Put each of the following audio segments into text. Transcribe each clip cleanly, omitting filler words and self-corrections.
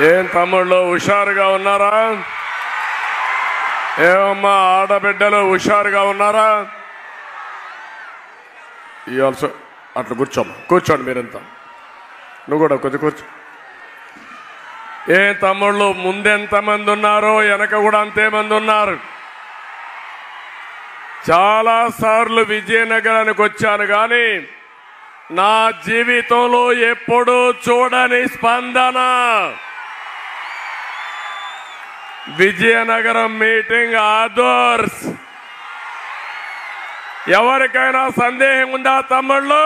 ఏం తమ్ముళ్ళు హుషారుగా ఉన్నారా? ఏమమ్మా ఆడబిడ్డలు హుషారుగా ఉన్నారా? ఆల్సో అట్లా కూర్చోండి మీరంతా. నువ్వు కూడా కొంచెం కూర్చో. ఏ తమ్ముళ్ళు ముందెంతమంది ఉన్నారో వెనక కూడా అంతేమంది ఉన్నారు. చాలా సార్లు విజయనగరానికి వచ్చాను కానీ నా జీవితంలో ఎప్పుడూ చూడని స్పందన. విజయనగరం మీటింగ్ ఆదర్శ్. ఎవరికైనా సందేహం ఉందా తమ్ముళ్ళు?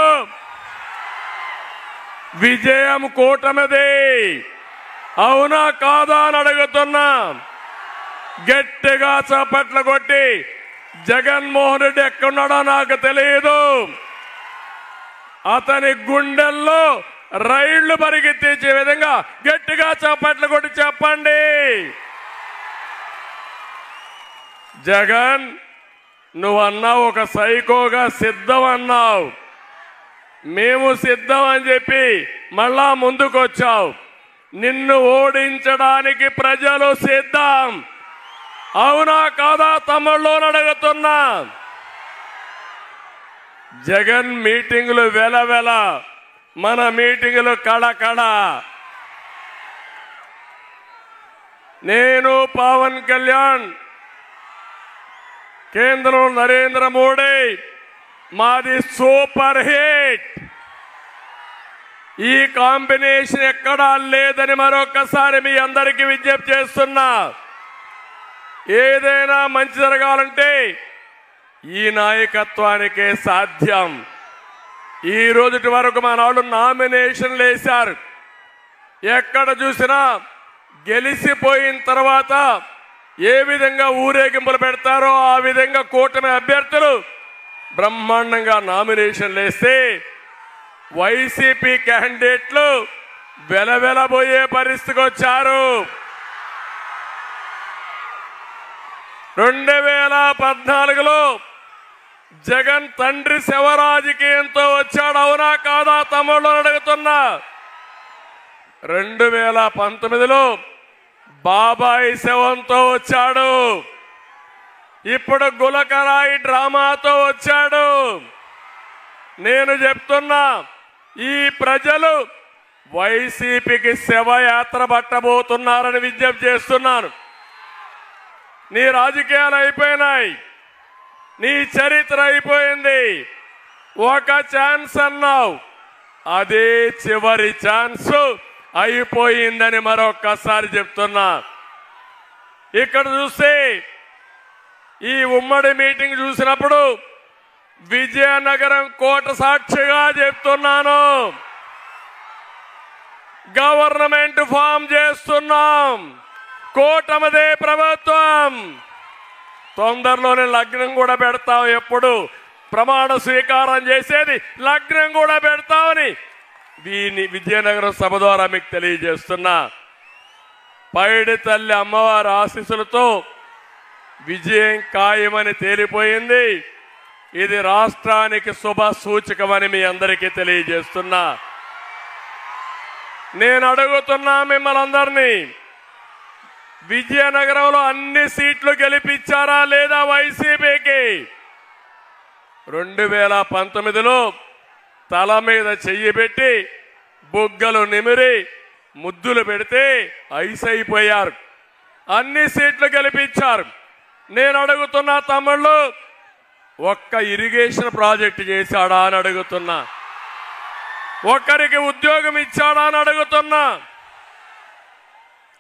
విజయం కూటమిది, అవునా కాదా అని అడుగుతున్నా. గట్టిగా చప్పట్లు కొట్టి జగన్మోహన్ రెడ్డి ఎక్కడున్నాడో నాకు తెలియదు, అతని గుండెల్లో రైళ్లు పరిగెత్తించే విధంగా గట్టిగా చప్పట్లు కొట్టి చెప్పండి. జగన్, నువ్వన్నావు ఒక సైకోగా సిద్ధం అన్నావు. మేము సిద్ధం అని చెప్పి మళ్ళా ముందుకొచ్చావు. నిన్ను ఓడించడానికి ప్రజలు సిద్ధం, అవునా కాదా తమ్ముళ్ళు అడుగుతున్నా. జగన్ మీటింగులు వెలవెల, మన మీటింగులు కళకళ. నేను పవన్ కళ్యాణ్, కేంద్రంలో నరేంద్ర మోడీ, మాది సూపర్ హిట్. ఈ కాంబినేషన్ ఎక్కడా లేదని మరొకసారి మీ అందరికీ విజ్ఞప్తి చేస్తున్నా. ఏదైనా మంచి జరగాలంటే ఈ నాయకత్వానికే సాధ్యం. ఈ రోజుటి వరకు మన వాళ్ళు నామినేషన్లు వేశారు. ఎక్కడ చూసినా గెలిచిపోయిన తర్వాత ఏ విధంగా ఊరేగింపులు పెడతారో ఆ విధంగా కూటమి అభ్యర్థులు బ్రహ్మాండంగా నామినేషన్లు వేస్తే వైసీపీ క్యాండిడేట్లు వెలవెలబోయే పరిస్థితికి వచ్చారు. 2014లో జగన్ తండ్రి శివరాజకీయంతో వచ్చాడు, అవునా కాదా తమ్ముళ్ళు అడుగుతున్నా. 2019లో బాబాయి శవంతో వచ్చాడు. ఇప్పుడు గులకరాయి డ్రామాతో వచ్చాడు. నేను చెప్తున్నా, ఈ ప్రజలు వైసీపీకి శవయాత్ర పట్టబోతున్నారని విజ్ఞప్తి చేస్తున్నాను. నీ రాజకీయాలు అయిపోయినాయి, నీ చరిత్ర అయిపోయింది. ఒక ఛాన్స్ అన్నావు, అదే చివరి ఛాన్స్ అయిపోయిందని మరొక్కసారి చెప్తున్నా. ఇక్కడ చూస్తే ఈ ఉమ్మడి మీటింగ్ చూసినప్పుడు విజయనగరం కోట సాక్షిగా చెప్తున్నాను, గవర్నమెంట్ ఫామ్ చేస్తున్నాం, కూటమిదే ప్రభుత్వం. తొందరలోనే లగ్నం కూడా పెడతాం. ఎప్పుడు ప్రమాణ స్వీకారం చేసేది లగ్నం కూడా పెడతామని దీన్ని విజయనగరం సభ ద్వారా మీకు తెలియజేస్తున్నా. పైడి తల్లి అమ్మవారి ఆశీస్సులతో విజయం ఖాయమని తేలిపోయింది. ఇది రాష్ట్రానికి శుభ సూచకమని మీ అందరికీ తెలియజేస్తున్నా. నేను అడుగుతున్నా మిమ్మల్ని అందరినీ, విజయనగరంలో అన్ని సీట్లు గెలిపించారా లేదా వైసీపీకి? 2019లో తల మీద చెయ్యి పెట్టి బుగ్గలు నిమిరి ముద్దులు పెడితే ఐస్ అయిపోయారు. అన్ని సీట్లు గెలిపించారు. నేను అడుగుతున్నా తమ్ముళ్ళు, ఒక్క ఇరిగేషన్ ప్రాజెక్టు చేశాడా అని అడుగుతున్నా, ఒక్కరికి ఉద్యోగం ఇచ్చాడా అని అడుగుతున్నా,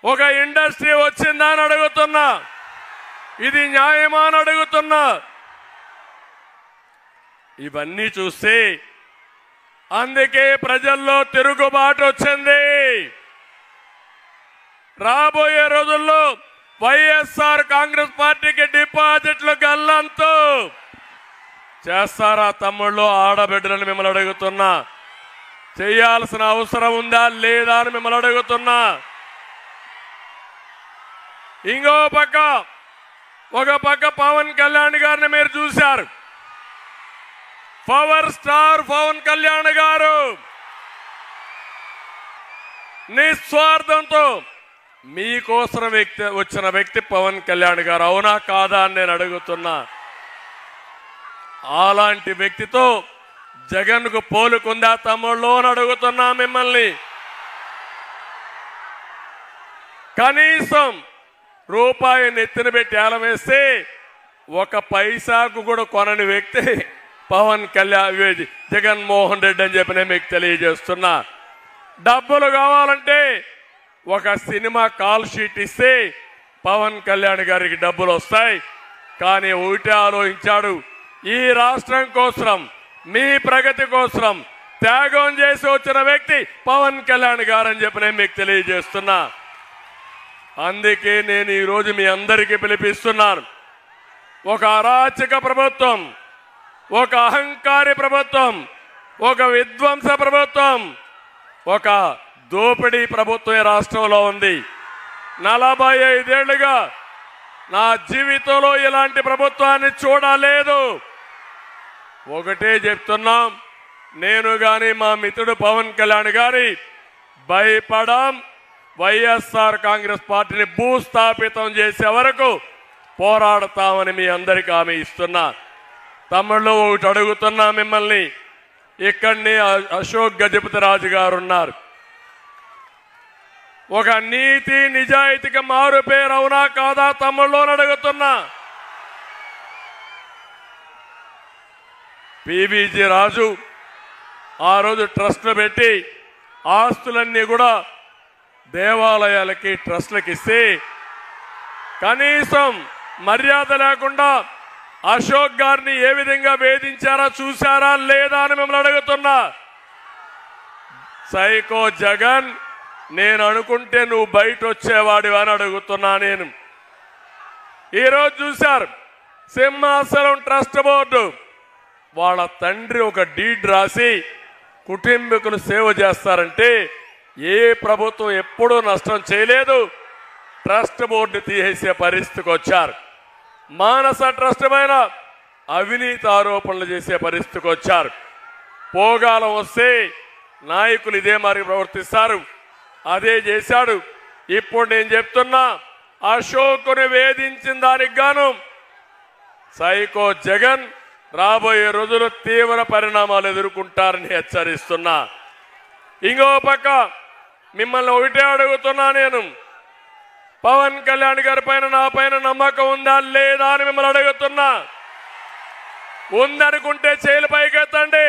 ఒక ఇండస్ట్రీ వచ్చిందా అని అడుగుతున్నా. ఇది న్యాయమా అని అడుగుతున్నా. ఇవన్నీ చూస్తే అందుకే ప్రజల్లో తిరుగుబాటు వచ్చింది. రాబోయే రోజుల్లో వైఎస్ఆర్ కాంగ్రెస్ పార్టీకి డిపాజిట్లు గల్లంతు చేస్తారా తమ్ముళ్ళు ఆడబిడ్డలను మిమ్మల్ని అడుగుతున్నా. చేయాల్సిన అవసరం ఉందా లేదా అని మిమ్మల్ని అడుగుతున్నా. ఇంకో పక్క, ఒక పక్క పవన్ కళ్యాణ్ గారిని మీరు చూశారు. పవర్ స్టార్ పవన్ కళ్యాణ్ గారు నిస్వార్థంతో మీకోసం వచ్చిన వ్యక్తి పవన్ కళ్యాణ్ గారు, అవునా కాదా అని నేను అడుగుతున్నా. అలాంటి వ్యక్తితో జగన్కు పోలుకుందా తమ్ముళ్ళు అని అడుగుతున్నా మిమ్మల్ని. కనీసం రూపాయి నెత్తిన పెట్టి ఏలం వేస్తే ఒక పైసాకు కూడా కొనని వ్యక్తి పవన్ కళ్యాణ్ జగన్మోహన్ రెడ్డి అని చెప్పి నేను మీకు తెలియజేస్తున్నా. డబ్బులు కావాలంటే ఒక సినిమా కాల్ షీట్ ఇస్తే పవన్ కళ్యాణ్ గారికి డబ్బులు వస్తాయి. కానీ ఒకటే ఆలోచించాడు, ఈ రాష్ట్రం కోసం, మీ ప్రగతి కోసం త్యాగం చేసి వచ్చిన వ్యక్తి పవన్ కళ్యాణ్ గారు అని చెప్పి నేను మీకు తెలియజేస్తున్నా. అందుకే నేను ఈరోజు మీ అందరికీ పిలిపిస్తున్నాను. ఒక అరాచక ప్రభుత్వం, ఒక అహంకారి ప్రభుత్వం, ఒక విధ్వంస ప్రభుత్వం, ఒక దోపిడీ ప్రభుత్వం ఈ రాష్ట్రంలో ఉంది. 45 ఏళ్లుగా నా జీవితంలో ఇలాంటి ప్రభుత్వాన్ని చూడలేదు. ఒకటే చెప్తున్నాం, నేను గాని మా మిత్రుడు పవన్ కళ్యాణ్ గారి భయపడం. వైఎస్ఆర్ కాంగ్రెస్ పార్టీని భూస్థాపితం చేసే వరకు పోరాడతామని మీ అందరికీ హామీ ఇస్తున్నా. తమిళ్లో ఒకటి అడుగుతున్నా మిమ్మల్ని. ఇక్కడనే అశోక్ గజపతిరాజు గారు ఉన్నారు. ఒక నీతి నిజాయితీకి మారు పేరు, అవునా కాదా తమిళ్లో అడుగుతున్నా. పివిజి రాజు ఆ రోజు ట్రస్ట్లు పెట్టి ఆస్తులన్నీ కూడా దేవాలయాలకి ట్రస్ట్లకి ఇస్తే కనీసం మర్యాద లేకుండా అశోక్ గారిని ఏ విధంగా వేధించారా చూసారా లేదా అని మిమ్మల్ని అడుగుతున్నా. సైకో జగన్, నేను అనుకుంటే నువ్వు బయట వచ్చేవాడివి అని అడుగుతున్నా. నేను ఈరోజు చూశారు సింహాచలం ట్రస్ట్ బోర్డు వాళ్ళ తండ్రి ఒక డీడ్ రాసి కుటుంబీకులు సేవ చేస్తారంటే ఏ ప్రభుత్వం ఎప్పుడూ నష్టం చేయలేదు. ట్రస్ట్ బోర్డు తీసేసే పరిస్థితికి వచ్చారు. మానస ట్రస్ట్ పైన అవినీతి ఆరోపణలు చేసే పరిస్థితికి వచ్చారు. పోగాలం వస్తే నాయకులు ఇదే మరి ప్రవర్తిస్తారు. అదే చేశాడు. ఇప్పుడు నేను చెప్తున్నా, అశోకుని వేధించిన దానికి గాను సైకో జగన్ రాబోయే రోజులు తీవ్ర పరిణామాలు ఎదుర్కొంటారని హెచ్చరిస్తున్నా. ఇంకో పక్క మిమ్మల్ని ఒకటే అడుగుతున్నా, నేను పవన్ కళ్యాణ్ గారి పైన నా పైన నమ్మకం ఉందా లేదా అని మిమ్మల్ని అడుగుతున్నా. ఉందనుకుంటే చేతులు పైకెత్తండి.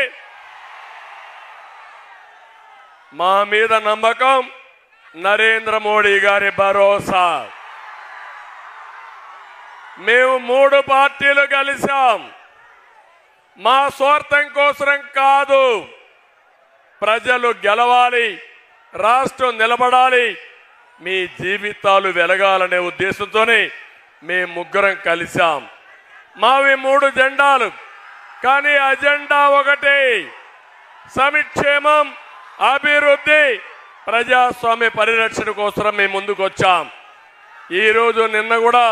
మా మీద నమ్మకం, నరేంద్ర మోడీ గారి భరోసా. మేము 3 పార్టీలు కలిసాం. మా స్వార్థం కోసం కాదు, ప్రజలు గెలవాలి, రాష్ట్రం నిలబడాలి, మీ జీవితాలు వెలగాలనే ఉద్దేశంతోనే మేము ముగ్గురం కలిసాం. మావి 3 జెండాలు, కానీ అజెండా ఒకటే, సంక్షేమం, అభివృద్ధి, ప్రజాస్వామ్య పరిరక్షణ కోసం మేము ముందుకు వచ్చాం. ఈరోజు నిన్న కూడా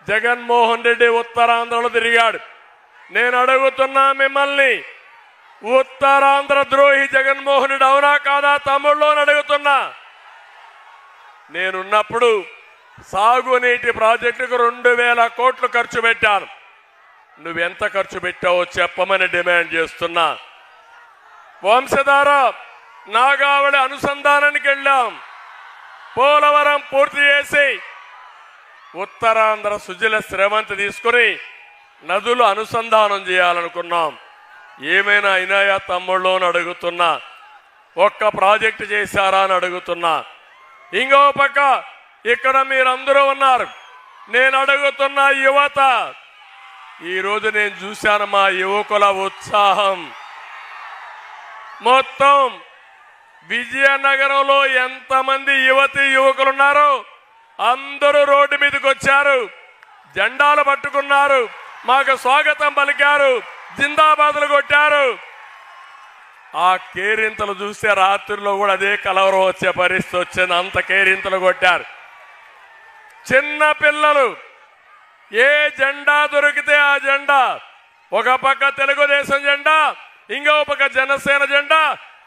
జగన్మోహన్ రెడ్డి ఉత్తరాంధ్రలో తిరిగాడు. నేను అడుగుతున్నా మిమ్మల్ని, ఉత్తరాంధ్ర ద్రోహి జగన్మోహన్ రెడ్డి అవునా కాదా తమ్ముళ్ళు అని అడుగుతున్నా. నేనున్నప్పుడు సాగునీటి ప్రాజెక్టుకు 2000 కోట్లు ఖర్చు పెట్టాను. నువ్వెంత ఖర్చు పెట్టావో చెప్పమని డిమాండ్ చేస్తున్నా. వంశధార నాగావళి అనుసంధానానికి వెళ్ళాం. పోలవరం పూర్తి చేసి ఉత్తరాంధ్ర సుజల శ్రవంతి తీసుకుని నదులు అనుసంధానం చేయాలనుకున్నాం. ఏమైనా అయినాయా తమ్ముళ్ళు అని అడుగుతున్నా. ఒక్క ప్రాజెక్టు చేశారా అని అడుగుతున్నా. ఇంకో పక్క ఇక్కడ మీరందరూ ఉన్నారు. నేను అడుగుతున్న యువత, ఈరోజు నేను చూశాను మా యువకుల ఉత్సాహం. మొత్తం విజయనగరంలో ఎంతమంది యువతి యువకులు ఉన్నారో అందరూ రోడ్డు మీదకి వచ్చారు, జెండాలు పట్టుకున్నారు, మాకు స్వాగతం పలికారు, జిందాబాదులు కొట్టారు. ఆ కేరింతలు చూస్తే రాత్రిలో కూడా అదే కలవరం వచ్చే పరిస్థితి వచ్చింది. అంత కేరింతలు కొట్టారు. చిన్న పిల్లలు ఏ జెండా దొరికితే ఆ జెండా, ఒక పక్క తెలుగుదేశం జెండా, ఇంకో పక్క జనసేన జెండా,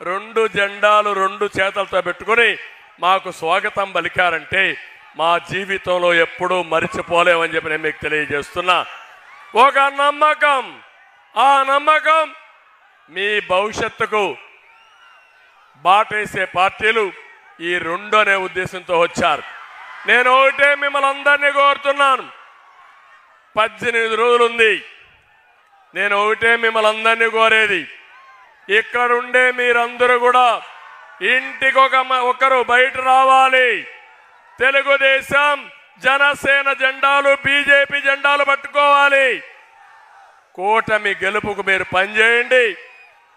2 జెండాలు 2 చేతులతో పెట్టుకుని మాకు స్వాగతం పలికారంటే మా జీవితంలో ఎప్పుడూ మరిచిపోలేమని చెప్పి నేను మీకు తెలియజేస్తున్నా. ఒక నమ్మకం, ఆ నమ్మకం మీ భవిష్యత్తుకు బాటేసే పార్టీలు ఈ రెండు అనే ఉద్దేశంతో వచ్చారు. నేను ఒకటే మిమ్మల్ని అందరినీ కోరుతున్నాను, 18 రోజులుంది. నేను ఒకటే మిమ్మల్ని అందరినీ కోరేది, ఇక్కడుండే మీరందరూ కూడా ఇంటికి ఒకరు బయట రావాలి. తెలుగుదేశం జనసేన జెండాలు బీజేపీ జెండాలు పట్టుకోవాలి. కూటమి గెలుపుకు మీరు పనిచేయండి.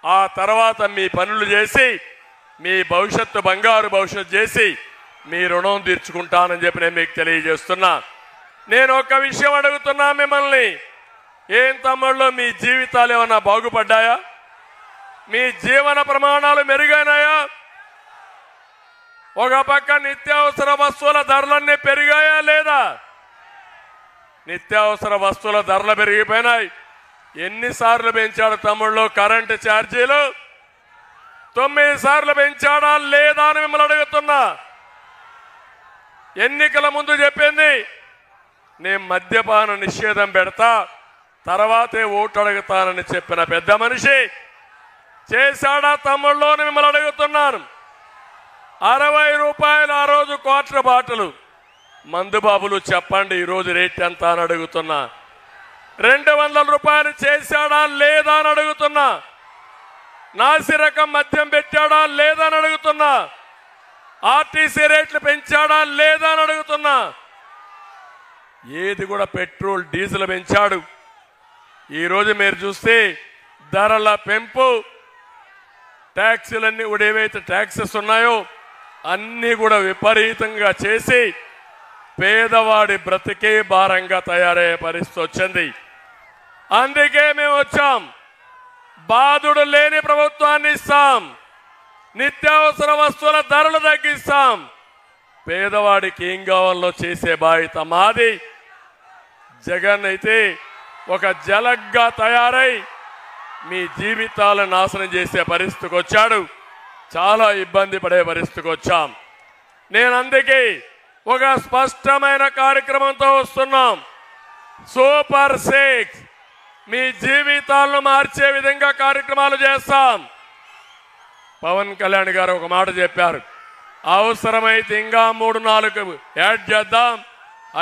ఆ తర్వాత మీ పనులు చేసి మీ భవిష్యత్తు బంగారు భవిష్యత్తు చేసి మీ రుణం తీర్చుకుంటానని చెప్పి నేను మీకు తెలియజేస్తున్నా. నేను ఒక విషయం అడుగుతున్నా మిమ్మల్ని, ఏం తమ్ముళ్ళు మీ జీవితాలు ఏమన్నా బాగుపడ్డాయా? మీ జీవన ప్రమాణాలు మెరుగైనాయా? ఒక పక్క నిత్యావసర వస్తువుల ధరలన్నీ పెరిగాయా లేదా? నిత్యావసర వస్తువుల ధరలు పెరిగిపోయినాయి. ఎన్నిసార్లు పెంచాడు తమ్ముళ్ళు కరెంటు ఛార్జీలు? 9 సార్లు పెంచాడా లేదా అని మిమ్మల్ని అడుగుతున్నా. ఎన్నికల ముందు చెప్పింది నేను మద్యపాన నిషేధం పెడతా, తర్వాతే ఓటు అడుగుతానని చెప్పిన పెద్ద మనిషి చేశాడా తమ్ముళ్ళు అని మిమ్మల్ని అడుగుతున్నాను. 60 రూపాయలు ఆ రోజు క్వార్టర్ బాటలు మందుబాబులు చెప్పండి, ఈరోజు రేట్ ఎంత అని అడుగుతున్నా. 200 రూపాయలు చేశాడా లేదా అని అడుగుతున్నా. నాసి రకం మద్యం పెట్టాడా లేదా అని అడుగుతున్నా. ఆర్టీసీ రేట్లు పెంచాడా లేదా అని అడుగుతున్నా. ఏది కూడా పెట్రోల్ డీజిల్ పెంచాడు. ఈరోజు మీరు చూస్తే ధరల పెంపు, ట్యాక్సీలన్నీ కూడా ఏవైతే ట్యాక్సెస్ ఉన్నాయో అన్నీ కూడా విపరీతంగా చేసి పేదవాడి బ్రతికే భారంగా తయారయ్యే పరిస్థితి వచ్చింది. అందుకే మేము వచ్చాం, బాధుడు లేని ప్రభుత్వాన్ని ఇస్తాం, నిత్యావసర వస్తువుల ధరలు తగ్గిస్తాం, పేదవాడికి ఏం కావాలో చేసే బాధ్యత మాది. జగన్ అయితే ఒక జలగ్గా తయారై మీ జీవితాలను నాశనం చేసే పరిస్థితికి వచ్చాడు. చాలా ఇబ్బంది పడే పరిస్థితికి వచ్చాం. నేను అందుకే ఒక స్పష్టమైన కార్యక్రమంతో వస్తున్నాం. సూపర్ 6 మీ జీవితాలను మార్చే విధంగా కార్యక్రమాలు చేస్తాం. పవన్ కళ్యాణ్ గారు ఒక మాట చెప్పారు, అవసరమైతే ఇంకా 3-4 యాడ్ చేద్దాం,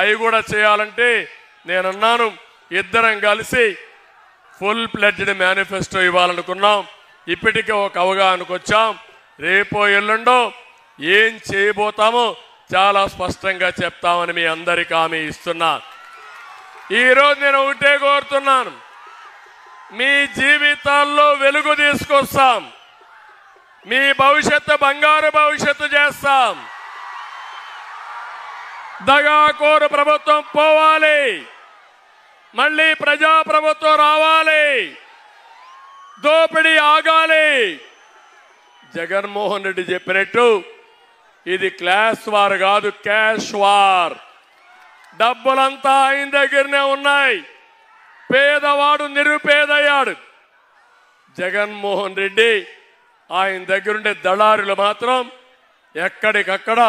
అవి కూడా చేయాలంటే నేనన్నాను ఇద్దరం కలిసి ఫుల్ ప్లెడ్జ్డ్ మేనిఫెస్టో ఇవ్వాలనుకున్నాం. ఇప్పటికే ఒక అవగాహనకు వచ్చాం. రేపో ఎల్లుండో ఏం చేయబోతామో చాలా స్పష్టంగా చెప్తామని మీ అందరికీ హామీ ఇస్తున్నా. ఈరోజు నేను ఒకటే కోరుతున్నాను, మీ జీవితాల్లో వెలుగు తీసుకొస్తాం, మీ భవిష్యత్తు బంగారు భవిష్యత్తు చేస్తాం. దగాకోరు ప్రభుత్వం పోవాలి, మళ్ళీ ప్రజాప్రభుత్వం రావాలి, దోపిడీ ఆగాలి. జగన్మోహన్ రెడ్డి చెప్పినట్టు ఇది క్లాస్ వార్ కాదు, క్యాష్ వార్. డబ్బులంతా ఆయన దగ్గరనే ఉన్నాయి. పేదవాడు నిరుపేదయ్యాడు. జగన్మోహన్ రెడ్డి ఆయన దగ్గరుండే దళారులు మాత్రం ఎక్కడికక్కడ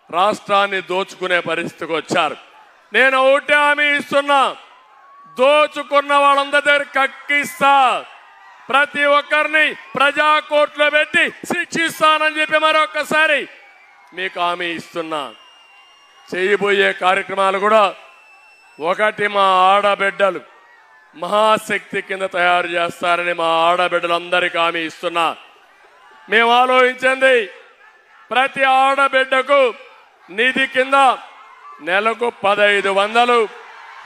రాష్ట్రాన్ని దోచుకునే పరిస్థితికి వచ్చారు. నేను ఒకటే హామీ ఇస్తున్నా, దోచుకున్న వాళ్ళందరి దగ్గర కక్కిస్తా, ప్రతి ఒక్కరిని ప్రజా కోర్టులో పెట్టి శిక్షిస్తానని చెప్పి మరొకసారి మీకు హామీ ఇస్తున్నా. చేయబోయే కార్యక్రమాలు కూడా ఒకటి, మా ఆడబిడ్డలు మహాశక్తి కింద తయారు చేస్తారని మా ఆడబిడ్డలందరికీ హామీ ఇస్తున్నా. మేము ఆలోచించింది, ప్రతి ఆడబిడ్డకు నిధి కింద నెలకు 1500,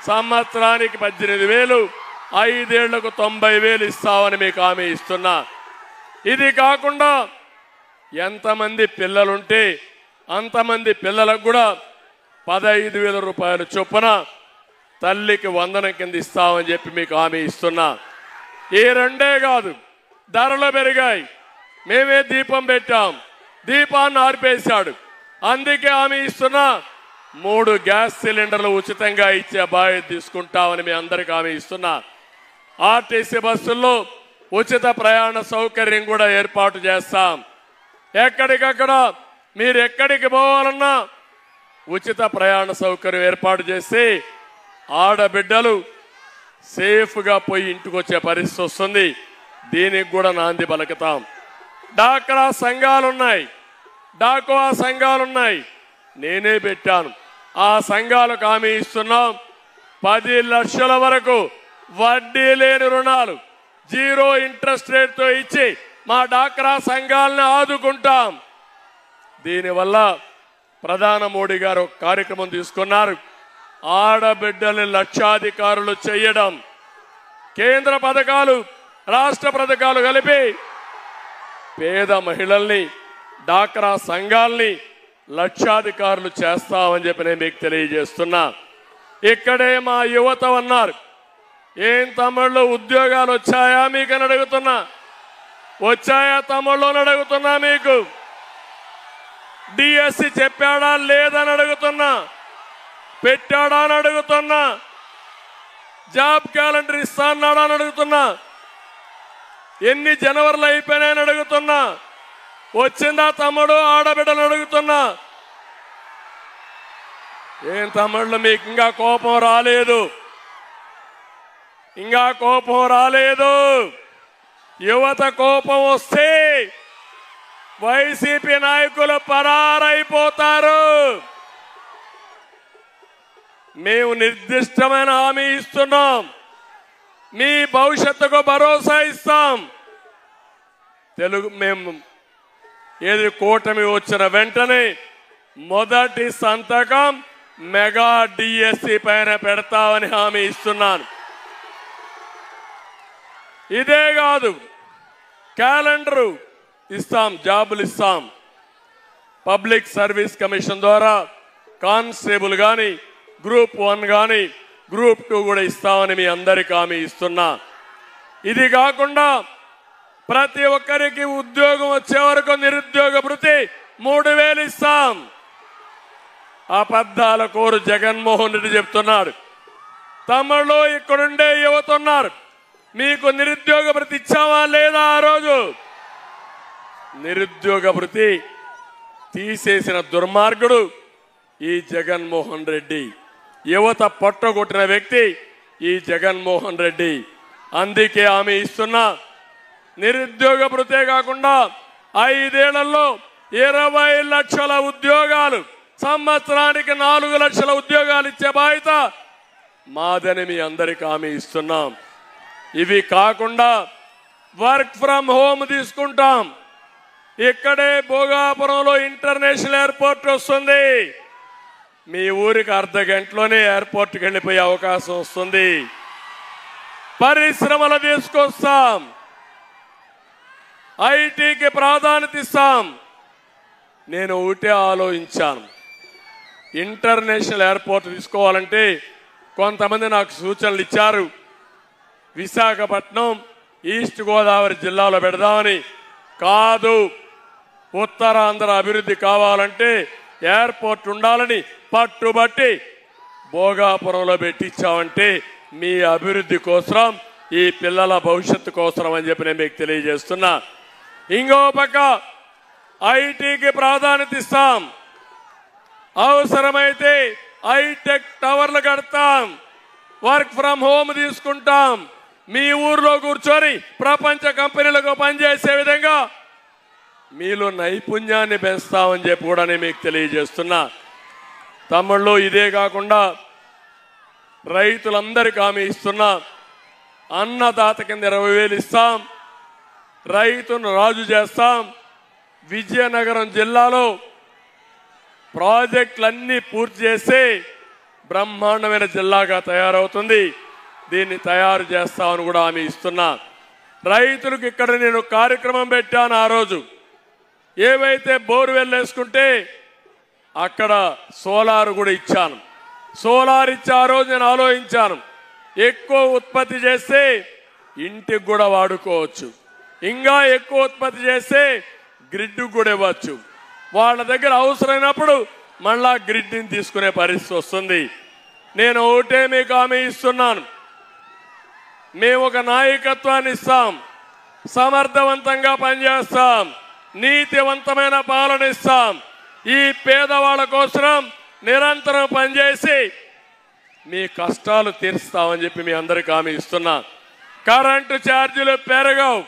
సంవత్సరానికి 18,000, 5 ఏళ్లకు 90,000 ఇస్తామని మీకు హామీ ఇస్తున్నా. ఇది కాకుండా ఎంతమంది పిల్లలుంటే అంతమంది పిల్లలకు కూడా 15,000 రూపాయలు చొప్పున తల్లికి వందనం కింద ఇస్తామని చెప్పి మీకు హామీ ఇస్తున్నా. ఈ రెండే కాదు, ధరలు పెరిగాయి, మేమే దీపం పెట్టాం, దీపాన్ని ఆర్పేశాడు. అందుకే హామీ ఇస్తున్నా, 3 గ్యాస్ సిలిండర్లు ఉచితంగా ఇచ్చే బాధ్యత తీసుకుంటామని మీ అందరికీ హామీ ఇస్తున్నా. ఆర్టీసీ బస్సుల్లో ఉచిత ప్రయాణ సౌకర్యం కూడా ఏర్పాటు చేస్తాం. ఎక్కడికక్కడ మీరు ఎక్కడికి పోవాలన్నా ఉచిత ప్రయాణ సౌకర్యం ఏర్పాటు చేసి ఆడబిడ్డలు సేఫ్గా పోయి ఇంటికి వచ్చే పరిస్థితి వస్తుంది. దీనికి కూడా నాంది పలుకుతాం. డాక్రా సంఘాలున్నాయి, డాక్వా సంఘాలున్నాయి, నేనే పెట్టాను. ఆ సంఘాలకు హామీ ఇస్తున్నాం. 10 లక్షల వరకు వడ్డీ లేని రుణాలు 0 ఇంట్రెస్ట్ రేట్తో ఇచ్చి మా డాక్రా సంఘాలను ఆదుకుంటాం. దీనివల్ల ప్రధాని మోడీ గారు ఒక కార్యక్రమం తీసుకున్నారు. ఆడబిడ్డల్ని లక్షాధికారులు చేయడం, కేంద్ర పథకాలు రాష్ట్ర పథకాలు కలిపి పేద మహిళల్ని డాక్రా సంఘాల్ని లక్షాధికారులు చేస్తామని చెప్పి నేను మీకు తెలియజేస్తున్నా. ఇక్కడే మా యువత ఉన్నారు. ఏం తమ్ముళ్ళు ఉద్యోగాలు వచ్చాయా మీకు అని అడుగుతున్నా. వచ్చాయా తమ్ముళ్ళు అని అడుగుతున్నా. మీకు డిఎస్సి చెప్పాడా లేదని అడుగుతున్నా. పెట్టాడా అని అడుగుతున్నా. జాబ్ క్యాలెండర్ ఇస్తా అన్నాడా అని అడుగుతున్నా. ఎన్ని జనవరిలో అయిపోయినాయని అడుగుతున్నా. వచ్చిందా తమ్ముడు ఆడబిడ్డలు అడుగుతున్నా. ఏం తమ్ముళ్ళు మీకు ఇంకా కోపం రాలేదు? ఇంకా కోపం రాలేదు. యువత కోపం వస్తే వైసీపీ నాయకులు పరారైపోతారు. మేము నిర్దిష్టమైన హామీ ఇస్తున్నాం. మీ భవిష్యత్తుకు భరోసా ఇస్తాం. మేము ఏది కూటమి వచ్చిన వెంటనే మొదటి సంతకం మెగా డిఎస్సి పైన పెడతామని హామీ ఇస్తున్నాను. ఇదే కాదు, క్యాలెండరు ఇస్తాం, జాబులు ఇస్తాం. పబ్లిక్ సర్వీస్ కమిషన్ ద్వారా కానిస్టేబుల్ కానీ, గ్రూప్ 1 కానీ, గ్రూప్ 2 కూడా ఇస్తామని మీ అందరికీ హామీ ఇస్తున్నా. ఇది కాకుండా ప్రతి ఒక్కరికి ఉద్యోగం వచ్చే వరకు నిరుద్యోగ భృతి 3000 ఇస్తాం. అబద్ధాల కోరు జగన్మోహన్ రెడ్డి చెప్తున్నాడు. తమిళలో ఇక్కడుండే యువత ఉన్నారు. మీకు నిరుద్యోగ భృతి ఇచ్చామా లేదా? ఆ రోజు నిరుద్యోగ భృతి తీసేసిన దుర్మార్గుడు ఈ జగన్మోహన్ రెడ్డి. యువత పొట్టగొట్టిన వ్యక్తి ఈ జగన్మోహన్ రెడ్డి. అందుకే హామీ ఇస్తున్నా. నిరుద్యోగ భృతే కాకుండా 5 ఏళ్లలో 20 లక్షల ఉద్యోగాలు, సంవత్సరానికి 4 లక్షల ఉద్యోగాలు ఇచ్చే బాధ్యత మాదని మీ అందరికీ హామీ ఇస్తున్నాం. ఇవి కాకుండా వర్క్ ఫ్రమ్ హోమ్ తీసుకుంటాం. ఇక్కడే భోగాపురంలో ఇంటర్నేషనల్ ఎయిర్పోర్ట్ వస్తుంది. మీ ఊరికి అర్ధ గంటలోనే ఎయిర్పోర్ట్కి వెళ్ళిపోయే అవకాశం వస్తుంది. పరిశ్రమలు తీసుకొస్తాం. ఐటీకి ప్రాధాన్యత ఇస్తాం. నేను ఒకటే ఆలోచించాను. ఇంటర్నేషనల్ ఎయిర్పోర్ట్ తీసుకోవాలంటే కొంతమంది నాకు సూచనలు ఇచ్చారు. విశాఖపట్నం ఈస్ట్ గోదావరి జిల్లాలో పెడదామని. కాదు, ఉత్తరాంధ్ర అభివృద్ధి కావాలంటే ఎయిర్పోర్ట్ ఉండాలని పట్టుబట్టి భోగాపురంలో పెట్టించామంటే మీ అభివృద్ధి కోసం, ఈ పిల్లల భవిష్యత్తు కోసం అని చెప్పి నేను మీకు తెలియజేస్తున్నా. ఇంకో పక్క ఐటీకి ప్రాధాన్యత ఇస్తాం. అవసరమైతే హైటెక్ టవర్లు కడతాం. వర్క్ ఫ్రమ్ హోమ్ తీసుకుంటాం. మీ ఊర్లో కూర్చొని ప్రపంచ కంపెనీలకు పనిచేసే విధంగా మీలో నైపుణ్యాన్ని పెంచుతామని చెప్పి కూడా నేను మీకు తెలియజేస్తున్నా. తమ్ముళ్ళు, ఇదే కాకుండా రైతులందరికీ హామీ ఇస్తున్నా. అన్నదాత కింద 20,000 ఇస్తాం. రైతును రాజు చేస్తాం. విజయనగరం జిల్లాలో ప్రాజెక్టులన్నీ పూర్తి చేసి బ్రహ్మాండమైన జిల్లాగా తయారవుతుంది. దీన్ని తయారు చేస్తామని కూడా హామీ ఇస్తున్నా. రైతులకు ఇక్కడ నేను కార్యక్రమం పెట్టాను. ఆ రోజు ఏవైతే బోర్వెల్ వేసుకుంటే అక్కడ సోలార్ కూడా ఇచ్చాను. సోలార్ ఇచ్చి ఆ రోజు నేను ఆలోచించాను, ఎక్కువ ఉత్పత్తి చేస్తే ఇంటికి కూడా వాడుకోవచ్చు, ఇంకా ఎక్కువ ఉత్పత్తి చేస్తే గ్రిడ్ కూడా ఇవ్వచ్చు. వాళ్ళ దగ్గర అవసరమైనప్పుడు మళ్ళా గ్రిడ్ని తీసుకునే పరిస్థితి వస్తుంది. నేను ఒకటే మీకు హామీ ఇస్తున్నాను. మేము ఒక నాయకత్వాన్ని ఇస్తాం. సమర్థవంతంగా పనిచేస్తాం. నీతివంతమైన పాలన ఇస్తాం. ఈ పేదవాళ్ళ కోసం నిరంతరం పనిచేసి మీ కష్టాలు తీరుస్తామని చెప్పి మీ అందరికీ హామీ ఇస్తున్నా. కరెంటు ఛార్జీలు పెరగవు,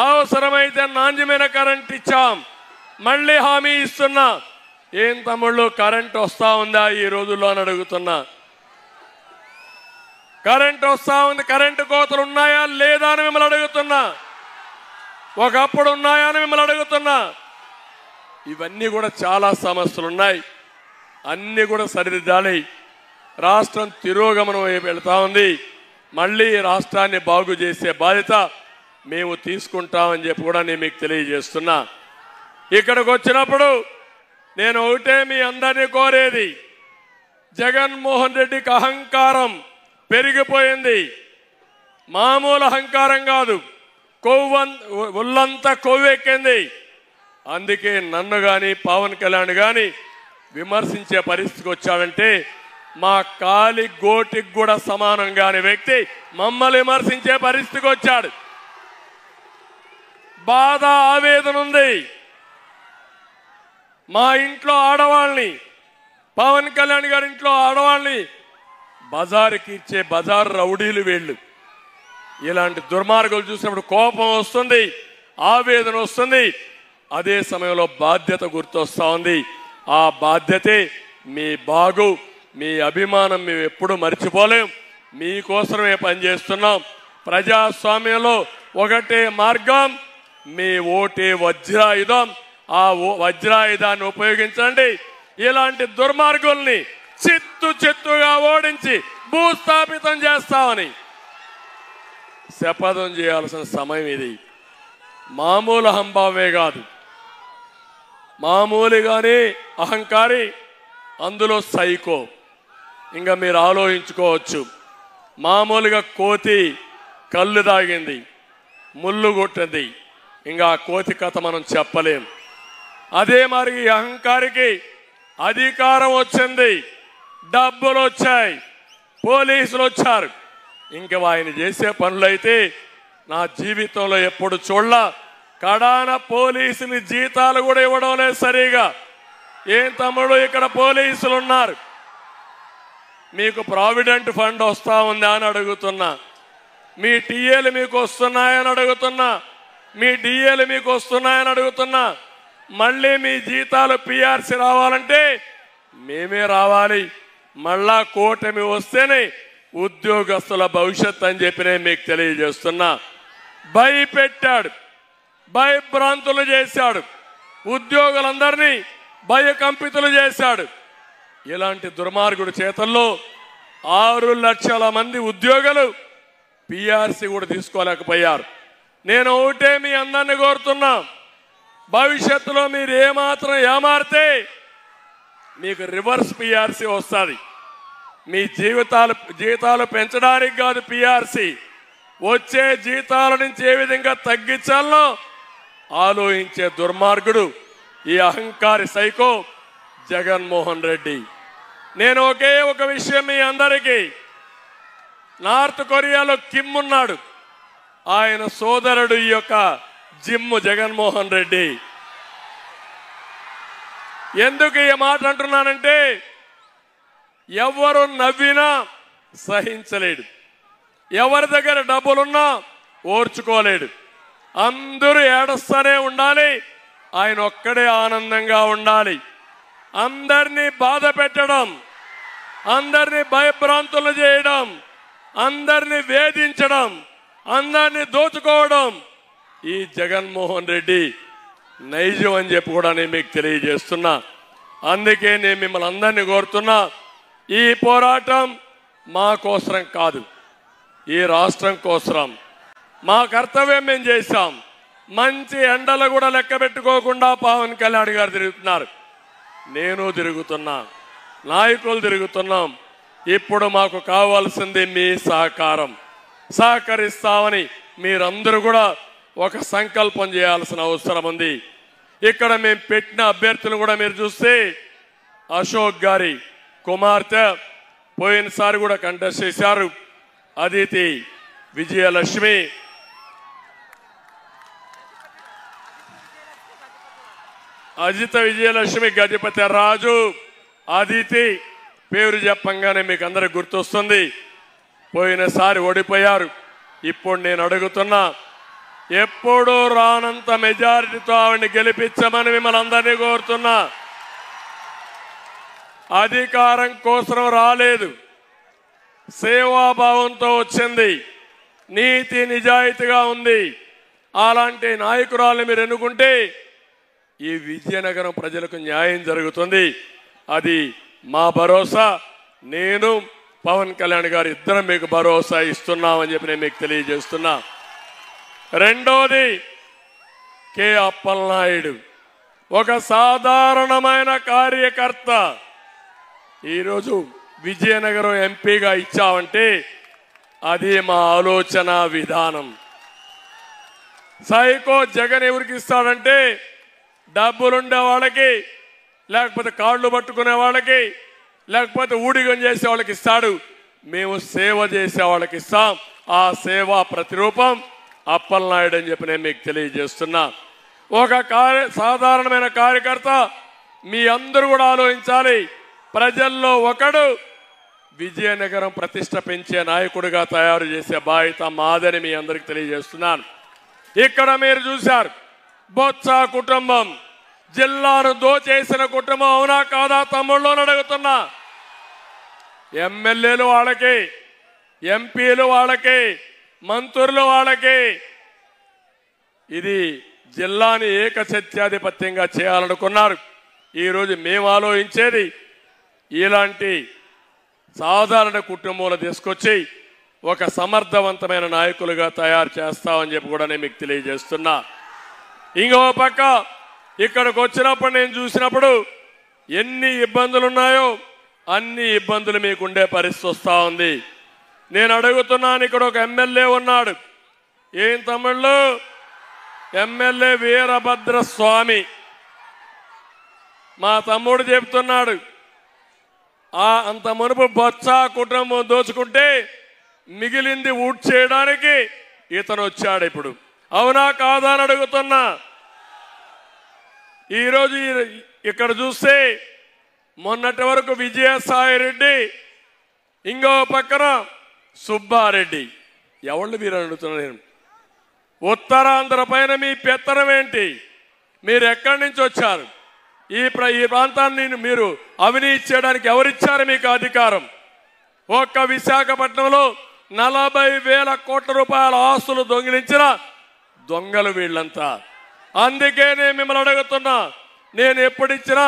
అవసరమైతే నాణ్యమైన కరెంట్ ఇచ్చాం. మళ్ళీ హామీ ఇస్తున్నా. ఏం తమ్ముళ్ళు కరెంట్ వస్తా ఉందా ఈ రోజుల్లో అని అడుగుతున్నా. కరెంట్ వస్తా ఉంది, కరెంటు కోతలు ఉన్నాయా లేదా అని మిమ్మల్ని అడుగుతున్నా. ఒకప్పుడు ఉన్నాయా అని మిమ్మల్ని అడుగుతున్నా. ఇవన్నీ కూడా చాలా సమస్యలు ఉన్నాయి, అన్నీ కూడా సరిదిద్దాలి. రాష్ట్రం తిరోగమనం వెళ్తా ఉంది. మళ్ళీ రాష్ట్రాన్ని బాగు చేసే బాధ్యత మేము తీసుకుంటామని చెప్పి కూడా నేను మీకు తెలియజేస్తున్నా. ఇక్కడికి వచ్చినప్పుడు నేను ఒకటే మీ అందరినీ కోరేది, జగన్మోహన్ రెడ్డికి అహంకారం పెరిగిపోయింది. మామూలు అహంకారం కాదు, ఒళ్ళంతా కొవ్వెక్కింది. అందుకే నన్ను కానీ పవన్ కళ్యాణ్ కానీ విమర్శించే పరిస్థితికి వచ్చాడంటే మా కాలి గోటికి కూడా సమానం కాని వ్యక్తి మమ్మల్ని విమర్శించే పరిస్థితికి వచ్చాడు. బాధ ఆవేదన ఉంది. మా ఇంట్లో ఆడవాళ్ళని, పవన్ కళ్యాణ్ గారి ఇంట్లో ఆడవాళ్ళని బజారుకి ఇచ్చే బజారు రౌడీలు వీళ్ళు. ఇలాంటి దుర్మార్గులు చూసినప్పుడు కోపం వస్తుంది, ఆవేదన వస్తుంది. అదే సమయంలో బాధ్యత గుర్తొస్తా ఉంది. ఆ బాధ్యతే మీ బాగు, మీ అభిమానం మేము ఎప్పుడు మర్చిపోలేం. మీకోసమే పనిచేస్తున్నాం. ప్రజాస్వామ్యంలో ఒకటే మార్గం, మీ ఓటే వజ్రాయుధం. ఆ వజ్రాయుధాన్ని ఉపయోగించండి. ఇలాంటి దుర్మార్గుల్ని చిత్తుగా ఓడించి భూస్థాపితం చేస్తామని శపథం చేయాల్సిన సమయం ఇది. మామూలు అహంభావమే కాదు, మామూలుగానే అహంకారి, అందులో సైకో. ఇంకా మీరు ఆలోచించుకోవచ్చు. మామూలుగా కోతి కళ్ళు తాగింది, ముళ్ళు కొట్టింది, ఇంకా ఆ కోతి కథ మనం చెప్పలేం. అదే మరి ఈ అహంకారికి అధికారం వచ్చింది, డబ్బులు వచ్చాయి, పోలీసులు వచ్చారు. ఇంకా ఆయన చేసే పనులైతే నా జీవితంలో ఎప్పుడు చూడలా. కడాన పోలీసుని జీతాలు కూడా ఇవ్వడం లేదు సరిగా. ఏం తమ్ముడు ఇక్కడ పోలీసులు ఉన్నారు, మీకు ప్రావిడెంట్ ఫండ్ వస్తా ఉందా అని అడుగుతున్నా. మీ టీఏలు మీకు వస్తున్నాయని అడుగుతున్నా. మీ డిఏలు మీకు వస్తున్నాయని అడుగుతున్నా. మళ్ళీ మీ జీతాలు పిఆర్సీ రావాలంటే మేమే రావాలి. మళ్ళా కూటమి వస్తేనే ఉద్యోగస్తుల భవిష్యత్ అని చెప్పి నేను మీకు తెలియజేస్తున్నా. భయపెట్టాడు, భయభ్రాంతులు చేశాడు, ఉద్యోగులందరినీ భయకంపితులు చేశాడు. ఇలాంటి దుర్మార్గుడి చేతల్లో 6 లక్షల మంది ఉద్యోగులు పిఆర్సీ కూడా తీసుకోలేకపోయారు. నేను ఒకటే మీ అందరినీ కోరుతున్నా, భవిష్యత్తులో మీరు ఏమాత్రం ఏమారితే మీకు రివర్స్ పిఆర్సీ వస్తుంది. మీ జీతాలు పెంచడానికి కాదు పిఆర్సీ, వచ్చే జీతాల నుంచి ఏ విధంగా తగ్గించాలో ఆలోచించే దుర్మార్గుడు ఈ అహంకారి సైకో జగన్మోహన్ రెడ్డి. నేను ఒకే ఒక విషయం మీ అందరికీ, నార్త్ కొరియాలో కిమ్ ఉన్నాడు, ఆయన సోదరుడు ఈ యొక్క జిమ్ జగన్మోహన్ రెడ్డి. ఎందుకు ఈ మాట అంటున్నానంటే ఎవరు నవ్వినా సహించలేడు, ఎవరి దగ్గర డబ్బులున్నా ఓర్చుకోలేడు. అందరూ ఏడుస్తూనే ఉండాలి, ఆయన ఒక్కడే ఆనందంగా ఉండాలి. అందరినీ బాధ పెట్టడం, అందరినీ భయభ్రాంతులు చేయడం, అందరినీ వేధించడం, అందరినీ దోచుకోవడం ఈ జగన్మోహన్ రెడ్డి నైజం అని చెప్పి కూడా నేను మీకు తెలియజేస్తున్నా. అందుకే నేను మిమ్మల్ని అందరినీ కోరుతున్నా, ఈ పోరాటం మా కోసరం కాదు, ఈ రాష్ట్రం కోసరం. మా కర్తవ్యం మేము చేశాం. మంచి ఎండలు కూడా లెక్క పెట్టుకోకుండా పవన్ కళ్యాణ్ గారు తిరుగుతున్నారు, నేను తిరుగుతున్నా, నాయకులు తిరుగుతున్నాం. ఇప్పుడు మాకు కావాల్సింది మీ సహకారం. సహకరిస్తామని మీరందరూ కూడా ఒక సంకల్పం చేయాల్సిన అవసరం ఉంది. ఇక్కడ మేము పెట్టిన అభ్యర్థులు కూడా మీరు చూస్తే అశోక్ గారి కుమార్తె పోయినసారి కూడా కంటెస్ట్ చేశారు, అదితి విజయలక్ష్మి, అజిత విజయలక్ష్మి, గజపతి రాజు, అదితి పేరు చెప్పంగానే మీకు అందరికి గుర్తొస్తుంది. పోయినసారి ఓడిపోయారు. ఇప్పుడు నేను అడుగుతున్నా, ఎప్పుడూ రానంత మెజారిటీతో ఆవిడని గెలిపించమని మిమ్మల్ని అందరినీ కోరుతున్నా. అధికారం కోసం రాలేదు, సేవాభావంతో వచ్చింది, నీతి నిజాయితీగా ఉంది. అలాంటి నాయకురాలు మీరు ఎన్నుకుంటే ఈ విజయనగరం ప్రజలకు న్యాయం జరుగుతుంది. అది మా భరోసా. నేను పవన్ కళ్యాణ్ గారు ఇద్దరం మీకు భరోసా ఇస్తున్నామని చెప్పి నేను మీకు తెలియజేస్తున్నా. రెండోది, కె అప్పలనాయుడు ఒక సాధారణమైన కార్యకర్త. ఈరోజు విజయనగరం ఎంపీగా ఇచ్చామంటే అది మా ఆలోచన విధానం. సైకో జగన్ ఎవరికి ఇస్తాడంటే డబ్బులుండే వాళ్ళకి, లేకపోతే కాళ్ళు పట్టుకునే వాళ్ళకి, లేకపోతే ఊడిగం చేసే వాళ్ళకి ఇస్తాడు. మేము సేవ చేసే వాళ్ళకి ఇస్తాం. ఆ సేవ ప్రతిరూపం అప్పలనాయుడు అని చెప్పి నేను మీకు తెలియజేస్తున్నా. ఒక సాధారణమైన కార్యకర్త. మీ అందరూ కూడా ఆలోచించాలి. ప్రజల్లో ఒకడు విజయనగరం ప్రతిష్ట పెంచే నాయకుడిగా తయారు చేసే బాధ్యత మాదని మీ అందరికి తెలియజేస్తున్నాను. ఇక్కడ మీరు చూశారు, బొత్స కుటుంబం జిల్లాను దోచేసిన కుటుంబం. అవునా కాదా తమ్ముళ్ళు అడుగుతున్నా. ఎమ్మెల్యేలు వాళ్ళకి, ఎంపీలు వాళ్ళకి, మంత్రులు వాళ్ళకి. ఇది జిల్లాని ఏకసత్యాధిపత్యంగా చేయాలనుకున్నారు. ఈరోజు మేము ఆలోచించేది ఇలాంటి సాధారణ కుటుంబంలో తీసుకొచ్చి ఒక సమర్థవంతమైన నాయకులుగా తయారు చేస్తామని చెప్పి కూడా నేను మీకు తెలియజేస్తున్నా. ఇంకో పక్క ఇక్కడికి వచ్చినప్పుడు నేను చూసినప్పుడు ఎన్ని ఇబ్బందులు ఉన్నాయో అన్ని ఇబ్బందులు మీకు ఉండే పరిస్థితి వస్తూ ఉంది. నేను అడుగుతున్నాను, ఇక్కడ ఒక ఎమ్మెల్యే ఉన్నాడు. ఏం తమ్ముళ్ళు? ఎమ్మెల్యే వీరభద్రస్వామి. మా తమ్ముడు చెప్తున్నాడు, అంత మునుపు బొత్స కుటుంబం దోచుకుంటే మిగిలింది ఊట్ చేయడానికి ఇతను వచ్చాడు ఇప్పుడు. అవునా కాదా అని అడుగుతున్నా. ఈరోజు ఇక్కడ చూస్తే మొన్నటి వరకు విజయసాయిరెడ్డి, ఇంకో పక్కన సుబ్బారెడ్డి. ఎవళ్ళు మీరు అడుగుతున్నా? నేను ఉత్తరాంధ్ర పైన మీ పెత్తనం ఏంటి? మీరు ఎక్కడి నుంచి వచ్చారు? ఈ ప్రాంతాన్ని మీరు అవినీతి చేయడానికి ఎవరిచ్చారు మీకు అధికారం? ఒక్క విశాఖపట్నంలో 40,000 కోట్ల రూపాయల ఆస్తులు దొంగిలించిన దొంగలు వీళ్ళంతా. అందుకే నేను మిమ్మల్ని అడుగుతున్నా, నేను ఎప్పుడిచ్చినా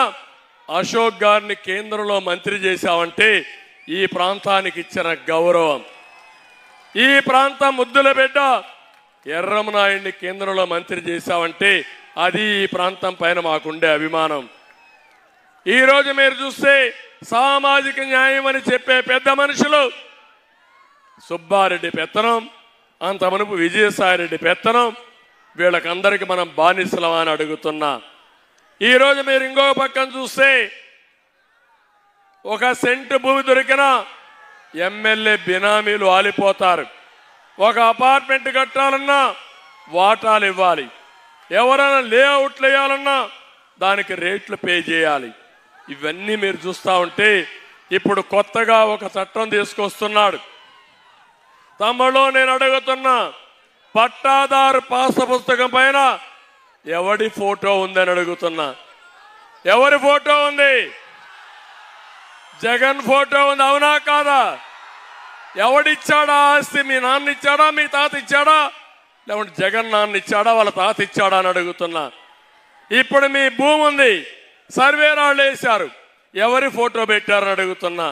అశోక్ గారిని కేంద్రంలో మంత్రి చేశావంటే ఈ ప్రాంతానికి ఇచ్చిన గౌరవం. ఈ ప్రాంతం ముద్దుల బిడ్డ ఎర్రమనాయుడిని కేంద్రంలో మంత్రి చేశావంటే అది ఈ ప్రాంతం పైన మాకుండే అభిమానం. ఈరోజు మీరు చూస్తే సామాజిక న్యాయం అని చెప్పే పెద్ద మనుషులు సుబ్బారెడ్డి పెత్తనం, అంత మునుపు విజయసాయిరెడ్డి పెత్తనం. వీళ్ళకందరికీ మనం బానిసలం అని అడుగుతున్నా. ఈరోజు మీరు ఇంకో పక్కన చూస్తే ఒక సెంటు భూమి దొరికిన ఎమ్మెల్యే బినామీలు ఆలిపోతారు. ఒక అపార్ట్మెంట్ కట్టాలన్నా వాటాలు ఇవ్వాలి, ఎవరైనా లేఅవుట్లు వేయాలన్నా దానికి రేట్లు పే చేయాలి. ఇవన్నీ మీరు చూస్తూ ఉంటే ఇప్పుడు కొత్తగా ఒక చట్టం తీసుకొస్తున్నాడు. తమలో నేను అడుగుతున్నా, పట్టాదారు పాస్ పుస్తకం పైన ఎవడి ఫోటో ఉందని అడుగుతున్నా. ఎవరి ఫోటో ఉంది? జగన్ ఫోటో ఉంది. అవునా కాదా? ఎవడిచ్చాడా ఆస్తి? మీ నాన్న ఇచ్చాడా? మీ తాత ఇచ్చాడా? లేకుంటే జగన్ నాన్న ఇచ్చాడా? వాళ్ళ తాత ఇచ్చాడా అని అడుగుతున్నా. ఇప్పుడు మీ భూమి ఉంది, సర్వే రాళ్ళు వేశారు, ఎవరి ఫోటో పెట్టారని అడుగుతున్నా.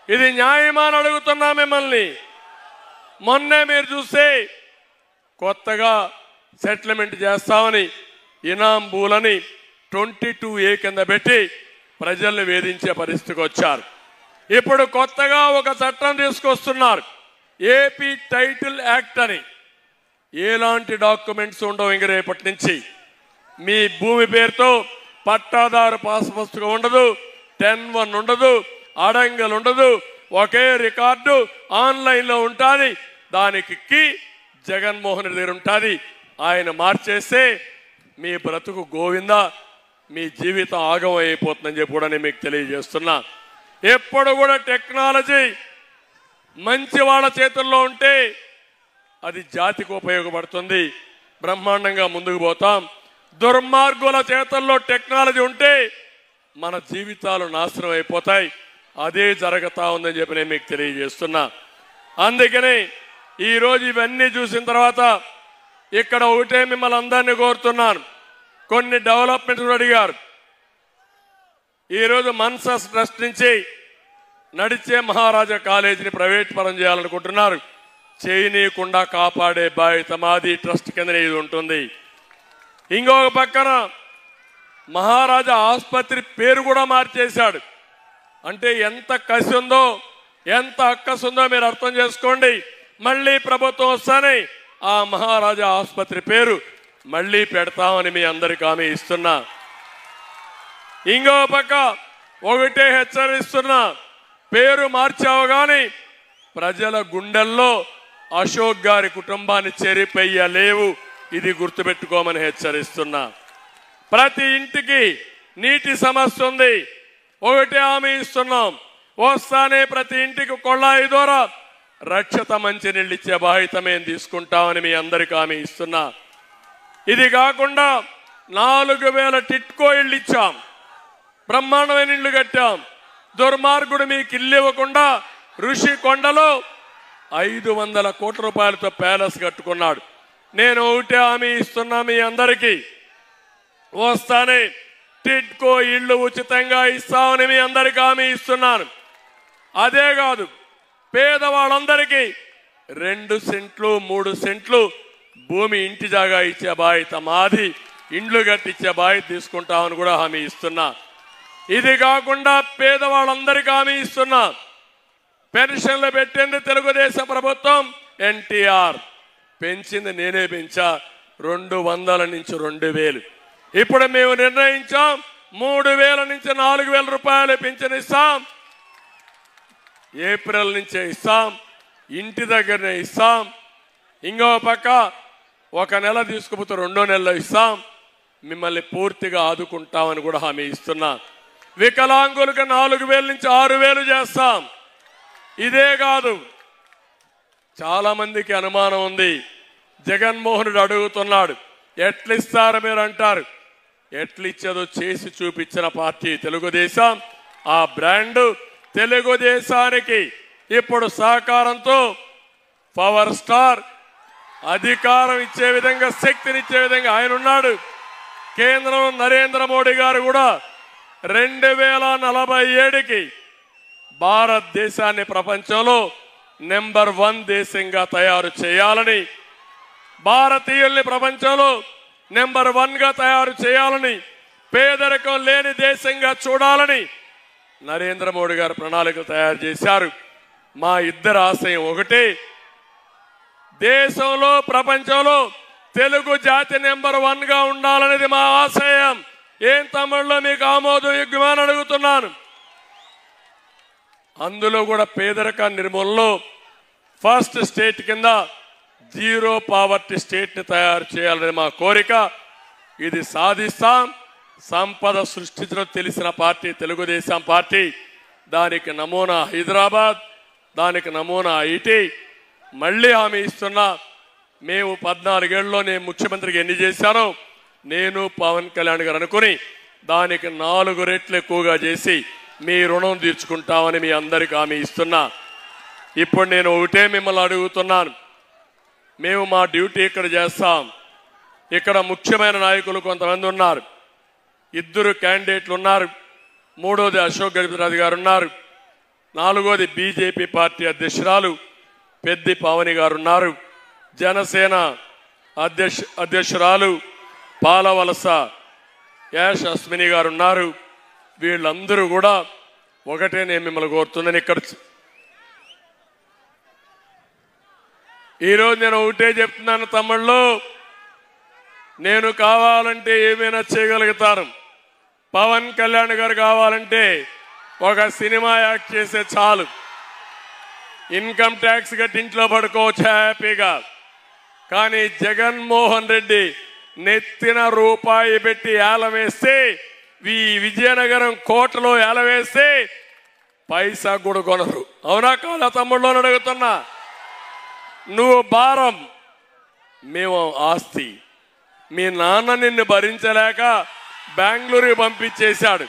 ఇది న్యాయమా అని అడుగుతున్నా మిమ్మల్ని. మొన్నే మీరు చూస్తే కొత్తగా సెటిల్మెంట్ చేస్తామని ఇనాం భూలని 22A కింద పెట్టి ప్రజల్ని వేధించే పరిస్థితికి వచ్చారు. ఇప్పుడు కొత్తగా ఒక చట్టం తీసుకొస్తున్నారు, ఏపీ టైటిల్ యాక్ట్ అని. ఎలాంటి డాక్యుమెంట్స్ ఉండవు ఇంక రేపటి నుంచి. మీ భూమి పేరుతో పట్టాదారు పాస్ పుస్తకం ఉండదు, 10-1 ఉండదు, అడంగల్ ఉండదు, ఒకే రికార్డు ఆన్లైన్లో ఉంటుంది. దానికి జగన్మోహన్ రెడ్డి దగ్గర ఉంటుంది. ఆయన మార్చేస్తే మీ బ్రతుకు గోవిందా. మీ జీవితం ఆగం అయిపోతుందని చెప్పి కూడా నేను మీకు తెలియజేస్తున్నా. ఎప్పుడు కూడా టెక్నాలజీ మంచి వాళ్ళ చేతుల్లో ఉంటే అది జాతికి ఉపయోగపడుతుంది, బ్రహ్మాండంగా ముందుకు పోతాం. దుర్మార్గుల చేతుల్లో టెక్నాలజీ ఉంటే మన జీవితాలు నాశనం అయిపోతాయి. అదే జరుగుతా ఉందని చెప్పి నేను మీకు తెలియజేస్తున్నా. అందుకని ఈరోజు ఇవన్నీ చూసిన తర్వాత ఇక్కడ ఒకటే మిమ్మల్ని అందరినీ కోరుతున్నాను. కొన్ని డెవలప్మెంట్స్ అడిగారు. ఈరోజు మన్సస్ ట్రస్ట్ నుంచి నడిచే మహారాజా కాలేజీని ప్రైవేట్ పరం చేయాలనుకుంటున్నారు. చేయనీయకుండా కాపాడే బాధ్యత మాది. ట్రస్ట్ కింద ఇది ఉంటుంది. ఇంకొక పక్కన మహారాజా ఆసుపత్రి పేరు కూడా మార్చేశాడు. అంటే ఎంత కసి ఉందో, ఎంత అక్కసు ఉందో మీరు అర్థం చేసుకోండి. మళ్ళీ ప్రభుత్వం వస్తానే ఆ మహారాజా ఆసుపత్రి పేరు మళ్ళీ పెడతామని మీ అందరికి హామీ ఇస్తున్నా. ఇంకో పక్క ఒకటే హెచ్చరిస్తున్నా, పేరు మార్చావు కానీ ప్రజల గుండెల్లో అశోక్ గారి కుటుంబాన్ని చెరిపెయ్యలేవు. ఇది గుర్తుపెట్టుకోమని హెచ్చరిస్తున్నా. ప్రతి ఇంటికి నీటి సమస్య ఉంది. ఒకటే హామీ ఇస్తున్నాం, వస్తానే ప్రతి ఇంటికి కొళాయి ద్వారా రక్షిత మంచినీళ్ళు ఇచ్చే బాధ్యత మేము తీసుకుంటామని మీ అందరికి హామీ ఇస్తున్నా. ఇది కాకుండా 4000 టిట్కో ఇళ్ళు ఇచ్చాం, బ్రహ్మాండమైన ఇళ్ళు కట్టాం. దుర్మార్గుడు మీకు ఇల్లు ఇవ్వకుండా ఋషి కొండలో 500 కోట్ల రూపాయలతో ప్యాలెస్ కట్టుకున్నాడు. నేను ఒకటే హామీ ఇస్తున్నా మీ అందరికీ, వస్తానే టిట్కో ఇళ్ళు ఉచితంగా ఇస్తామని మీ అందరికీ హామీ ఇస్తున్నాను. అదే కాదు, పేదవాళ్ళందరికీ 2 సెంట్లు 3 సెంట్లు భూమి ఇంటి జాగా ఇచ్చే బాధ్యత మాది. ఇండ్లు కట్టించే బాధ్యత తీసుకుంటామని కూడా హామీ ఇస్తున్నా. ఇది కాకుండా పేదవాళ్ళందరికీ హామీ ఇస్తున్నా, పెన్షన్లు పెట్టింది తెలుగుదేశం ప్రభుత్వం, ఎన్టీఆర్ పెంచింది నేనే పెంచా. 200 నుంచి 2000. ఇప్పుడు మేము నిర్ణయించాం 3000 నుంచి 4000 రూపాయలు పెన్షన్ ఇస్తాం. ఏప్రిల్ నుంచే ఇస్తాం, ఇంటి దగ్గరనే ఇస్తాం. ఇంకో పక్క 1 నెల తీసుకుపోతే 2వ నెలలో ఇస్తాం. మిమ్మల్ని పూర్తిగా ఆదుకుంటామని కూడా హామీ ఇస్తున్నా. వికలాంగులకు 4000 నుంచి 6000 చేస్తాం. ఇదే కాదు, చాలా మందికి అనుమానం ఉంది. జగన్మోహనుడు అడుగుతున్నాడు, ఎట్లిస్తారు మీరు అంటారు. ఎట్లిచ్చేదో చేసి చూపించిన పార్టీ తెలుగుదేశం. ఆ బ్రాండ్ తెలుగుదేశానికి ఇప్పుడు సహకారంతో పవర్ స్టార్ అధికారం ఇచ్చే విధంగా, శక్తినిచ్చే విధంగా ఆయన ఉన్నాడు. కేంద్రంలో నరేంద్ర మోడీ గారు కూడా 2047కి భారతదేశాన్ని ప్రపంచంలో నెంబర్ 1 దేశంగా తయారు చేయాలని, భారతీయుల్ని ప్రపంచంలో నెంబర్ 1గా తయారు చేయాలని, పేదరికం లేని దేశంగా చూడాలని నరేంద్ర మోడీ గారు ప్రణాళిక తయారు చేశారు. మా ఇద్దరు ఆశయం ఒకటే, దేశంలో ప్రపంచంలో తెలుగు జాతి నెంబర్ 1గా ఉండాలనేది మా ఆశయం. ఏం తమిళలో మీకు ఆమోదయోగ్యమని అడుగుతున్నాను. అందులో కూడా పేదరిక నిర్మూలనలో ఫస్ట్ స్టేట్ కింద జీరో పావర్టీ స్టేట్ని తయారు చేయాలని మా కోరిక. ఇది సాధిస్తాం. సంపద సృష్టించడం తెలిసిన పార్టీ తెలుగుదేశం పార్టీ. దానికి నమూనా హైదరాబాద్, దానికి నమూనా ఐటీ. మళ్ళీ హామీ ఇస్తున్నా, మేము 14 ఏళ్ళలో నేను ముఖ్యమంత్రికి ఎన్ని చేశానో నేను పవన్ కళ్యాణ్ గారు అనుకుని దానికి 4 రెట్లు ఎక్కువగా చేసి మీ రుణం తీర్చుకుంటామని మీ అందరికి హామీ ఇస్తున్నా. ఇప్పుడు నేను ఒకటే మిమ్మల్ని అడుగుతున్నాను, మేము మా డ్యూటీ ఇక్కడ చేస్తాం. ఇక్కడ ముఖ్యమైన నాయకులు కొంతమంది ఉన్నారు. 2 క్యాండిడేట్లు ఉన్నారు. 3వది అశోక్ గజపతిరాజు గారు ఉన్నారు. 4వది బీజేపీ పార్టీ అధ్యక్షురాలు పెద్ది పావని గారు ఉన్నారు. జనసేన అధ్యక్షురాలు పాలవలస యాష్ అస్మిని గారు ఉన్నారు. వీళ్ళందరూ కూడా ఒకటే నేను మిమ్మల్ని కోరుతున్నాను. ఇక్కడ ఈరోజు నేను ఒకటే చెప్తున్నాను, తమ్ముళ్ళు, నేను కావాలంటే ఏమైనా చేయగలుగుతాను. పవన్ కళ్యాణ్ గారు కావాలంటే ఒక సినిమా యాక్ట్ చేసే చాలు, ఇన్కమ్ ట్యాక్స్ కట్టి ఇంట్లో పడుకోవచ్చు హ్యాపీగా. కానీ జగన్మోహన్ రెడ్డి నెత్తిన రూపాయి పెట్టి ఏలం వేస్తే విజయనగరం కోటలో ఎలవేస్తే పైసా కూడా కొనరు. అవునా కాదా తమ్ముళ్ళు అని అడుగుతున్నా. నువ్వు భారం, మేము ఆస్తి. మీ నాన్న నిన్ను భరించలేక బెంగళూరు పంపించేశాడు.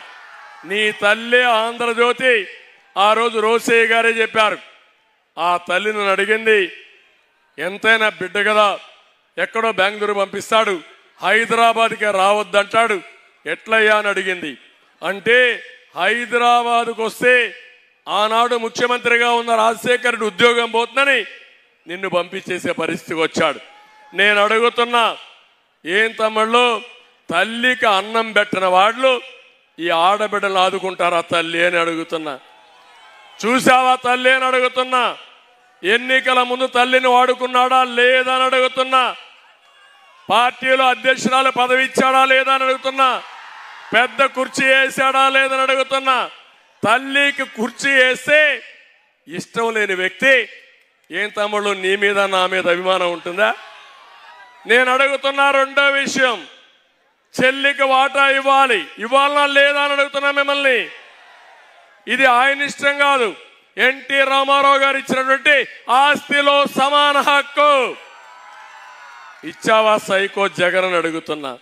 నీ తల్లి ఆంధ్రజ్యోతి ఆ రోజు రోసయ్య గారే చెప్పారు. ఆ తల్లి నన్ను అడిగింది, ఎంతైనా బిడ్డ కదా, ఎక్కడో బెంగళూరు పంపిస్తాడు, హైదరాబాద్కి రావద్దంటాడు, ఎట్లయ్యా అని అడిగింది. అంటే హైదరాబాద్కు వస్తే ఆనాడు ముఖ్యమంత్రిగా ఉన్న రాజశేఖర్ రెడ్డి ఉద్యోగం పోతుందని నిన్ను పంపించేసే పరిస్థితికి వచ్చాడు. నేను అడుగుతున్నా, ఏం తమ్ముళ్ళు, తల్లికి అన్నం పెట్టిన వాళ్ళు ఈ ఆడబిడ్డలు ఆదుకుంటారా తల్లి అని అడుగుతున్నా. చూసావా తల్లి అని అడుగుతున్నా. ఎన్నికల ముందు తల్లిని వాడుకున్నాడా లేదా అని అడుగుతున్నా. పార్టీలో అధ్యక్షురాలు పదవి ఇచ్చాడా లేదా అని అడుగుతున్నా. పెద్ద కుర్చీ వేసాడా లేదని అడుగుతున్నా. తల్లికి కుర్చీ వేస్తే ఇష్టం లేని వ్యక్తి ఏం తమ్ముళ్ళు నీ మీద నా మీద అభిమానం ఉంటుందా? నేను అడుగుతున్నా రెండో విషయం, చెల్లికి వాటా ఇవ్వాలనా లేదా అని అడుగుతున్నా మిమ్మల్ని. ఇది ఆయన ఇష్టం కాదు, ఎన్టీ రామారావు గారు ఇచ్చినటువంటి ఆస్తిలో సమాన హక్కు ఇచ్చావా సైకో జగన్ అని అడుగుతున్నా.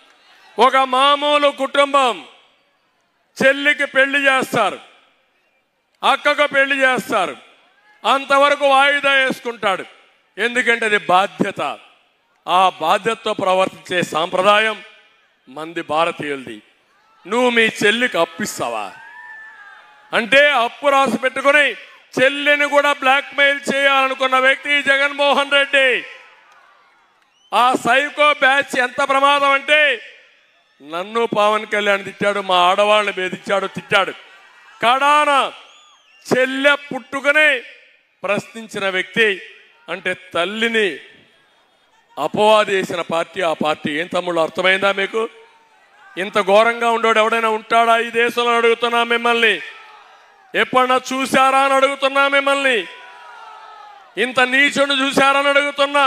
ఒక మామూలు కుటుంబం చెల్లికి పెళ్లి చేస్తారు, అక్కకు పెళ్లి చేస్తారు, అంతవరకు వాయిదా వేసుకుంటాడు. ఎందుకంటే అది బాధ్యత. ఆ బాధ్యతతో ప్రవర్తించే సాంప్రదాయం మంది భారతీయులది. నువ్వు మీ చెల్లికి అప్పిస్తావా? అంటే అప్పు రాసి పెట్టుకుని చెల్లిని కూడా బ్లాక్మెయిల్ చేయాలనుకున్న వ్యక్తి జగన్మోహన్ రెడ్డి. ఆ సైకో బ్యాచ్ ఎంత ప్రమాదం అంటే నన్ను పవన్ కళ్యాణ్ తిట్టాడు, మా ఆడవాళ్ళని బెదిరించాడు, తిట్టాడు. కడాన చెల్లె పుట్టుకనే ప్రశ్నించిన వ్యక్తి అంటే తల్లిని అపవాది చేసిన పార్టీ ఆ పార్టీ. ఏం తమ్ముళ్ళు అర్థమైందా మీకు? ఇంత ఘోరంగా ఉండేవాడు ఎవడైనా ఉంటాడా ఈ దేశంలో అడుగుతున్నా మిమ్మల్ని. ఎప్పుడన్నా చూశారా అని అడుగుతున్నా మిమ్మల్ని. ఇంత నీచుని చూశారని అడుగుతున్నా.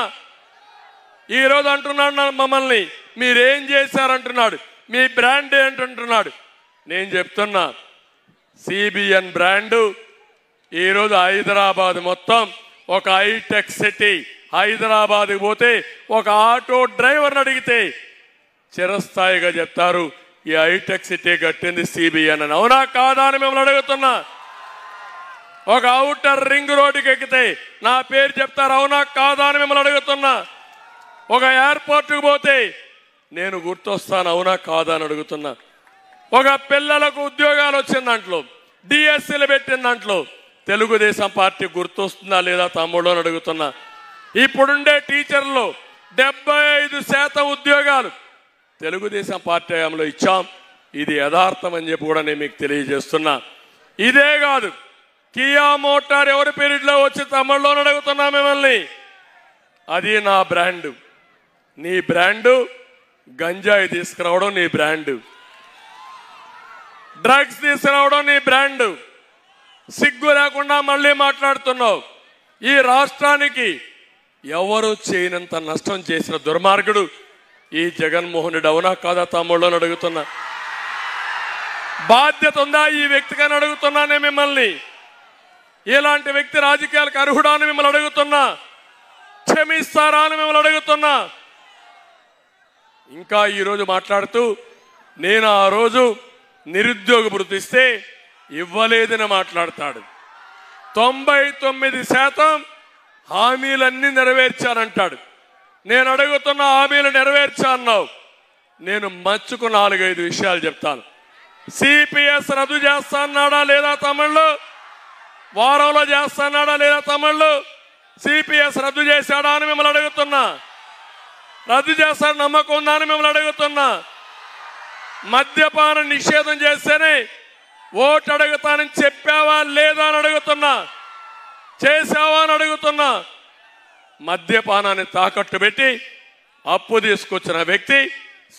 ఈరోజు అంటున్నాడు మమ్మల్ని, మీరేం చేశారంటున్నాడు, మీ బ్రాండ్ ఏంటంటున్నాడు. నేను చెప్తున్నా, సిబిఎన్ బ్రాండు ఈరోజు హైదరాబాద్ మొత్తం ఒక హైటెక్ సిటీ. హైదరాబాద్కి పోతే ఒక ఆటో డ్రైవర్ని అడిగితే చిరస్థాయిగా చెప్తారు ఈ హైటెక్ సిటీ కట్టింది సిబిఎన్ అని. అవునా కాదా అని మిమ్మల్ని అడుగుతున్నా. ఒక ఔటర్ రింగ్ రోడ్డుకి ఎక్కితే నా పేరు చెప్తారు, అవునా కాదా అని మిమ్మల్ని అడుగుతున్నా. ఒక ఎయిర్పోర్ట్కి పోతే నేను గుర్తొస్తాను, అవునా కాదా అని అడుగుతున్నా. ఒక పిల్లలకు ఉద్యోగాలు వచ్చిన దాంట్లో, డిఎస్సీలు పెట్టిన దాంట్లో తెలుగుదేశం పార్టీ గుర్తొస్తుందా లేదా తమ్ముడు అని అడుగుతున్నా. ఇప్పుడుండే టీచర్లు 75% ఉద్యోగాలు తెలుగుదేశం పార్టీ హయాంలో ఇచ్చాం. ఇది యథార్థం అని చెప్పి కూడా నేను మీకు తెలియజేస్తున్నా. ఇదే కాదు, కియా మోటార్ ఎవరి పీరియడ్లో వచ్చి తమ్ముళ్ళు అని అడుగుతున్నా మిమ్మల్ని. అది నా బ్రాండు. నీ బ్రాండు గంజాయి తీసుకురావడం నీ బ్రాండు, డ్రగ్స్ తీసుకురావడం నీ బ్రాండు. సిగ్గు లేకుండా మళ్ళీ మాట్లాడుతున్నావు. ఈ రాష్ట్రానికి ఎవరు చేయనంత నష్టం చేసిన దుర్మార్గుడు ఈ జగన్మోహన్ రెడ్డి. అవునా కాదా తమ్ముళ్ళు అని అడుగుతున్నా. బాధ్యత ఉందా ఈ వ్యక్తికి అని అడుగుతున్నానే మిమ్మల్ని. ఇలాంటి వ్యక్తి రాజకీయాలకు అర్హుడా అని మిమ్మల్ని అడుగుతున్నా. క్షమిస్తారా అని మిమ్మల్ని అడుగుతున్నా. ఇంకా ఈరోజు మాట్లాడుతూ నేను ఆ రోజు నిరుద్యోగ భృతి ఇస్తే ఇవ్వలేదని మాట్లాడతాడు. 99% హామీలన్నీ నెరవేర్చానంటాడు. నేను అడుగుతున్న హామీలు నెరవేర్చా అన్నావు. నేను మచ్చుకు 4-5 విషయాలు చెప్తాను. సిపిఎస్ రద్దు చేస్తా అన్నాడా లేదా తమ్ముళ్ళు? వారంలో చేస్తా అన్నాడా లేదా తమ్ముళ్ళు? సిపిఎస్ రద్దు చేశాడా అని మిమ్మల్ని అడుగుతున్నా. రద్దు చేస్తాడు నమ్మకం ఉందా అని మిమ్మల్ని అడుగుతున్నా. మద్యపాన నిషేధం చేస్తేనే ఓటు అడుగుతానని చెప్పావా లేదా అని అడుగుతున్నా. చేసావా అని అడుగుతున్నా. మద్యపానాన్ని తాకట్టు పెట్టి అప్పు తీసుకొచ్చిన వ్యక్తి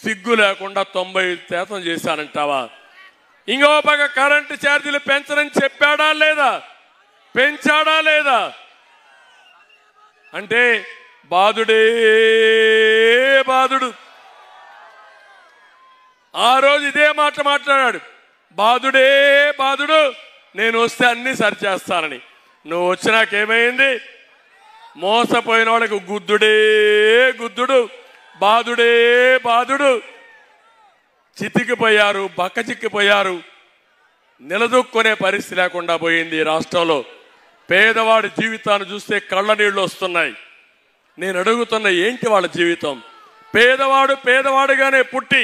సిగ్గు లేకుండా 90% చేశానంటావా? ఇంకో పక్క కరెంటు ఛార్జీలు పెంచనని చెప్పాడా లేదా? పెంచాడా లేదా? అంటే బాధుడే బాధుడు. ఆ రోజు ఇదే మాట మాట్లాడాడు, బాధుడే బాధుడు, నేను వస్తే అన్ని సరిచేస్తానని. నువ్వు వచ్చినాకేమైంది? మోసపోయిన వాళ్ళకి గుద్దుడే గుద్దుడు, బాధుడే బాధుడు. చితికిపోయారు, బక్కచిక్కిపోయారు, నిలదొక్కునే పరిస్థితి లేకుండా పోయింది ఈ రాష్ట్రంలో. పేదవాడి జీవితాన్ని చూస్తే కళ్ళ నీళ్లు వస్తున్నాయి. నేను అడుగుతున్న, ఏంటి వాళ్ళ జీవితం? పేదవాడు పేదవాడిగానే పుట్టి,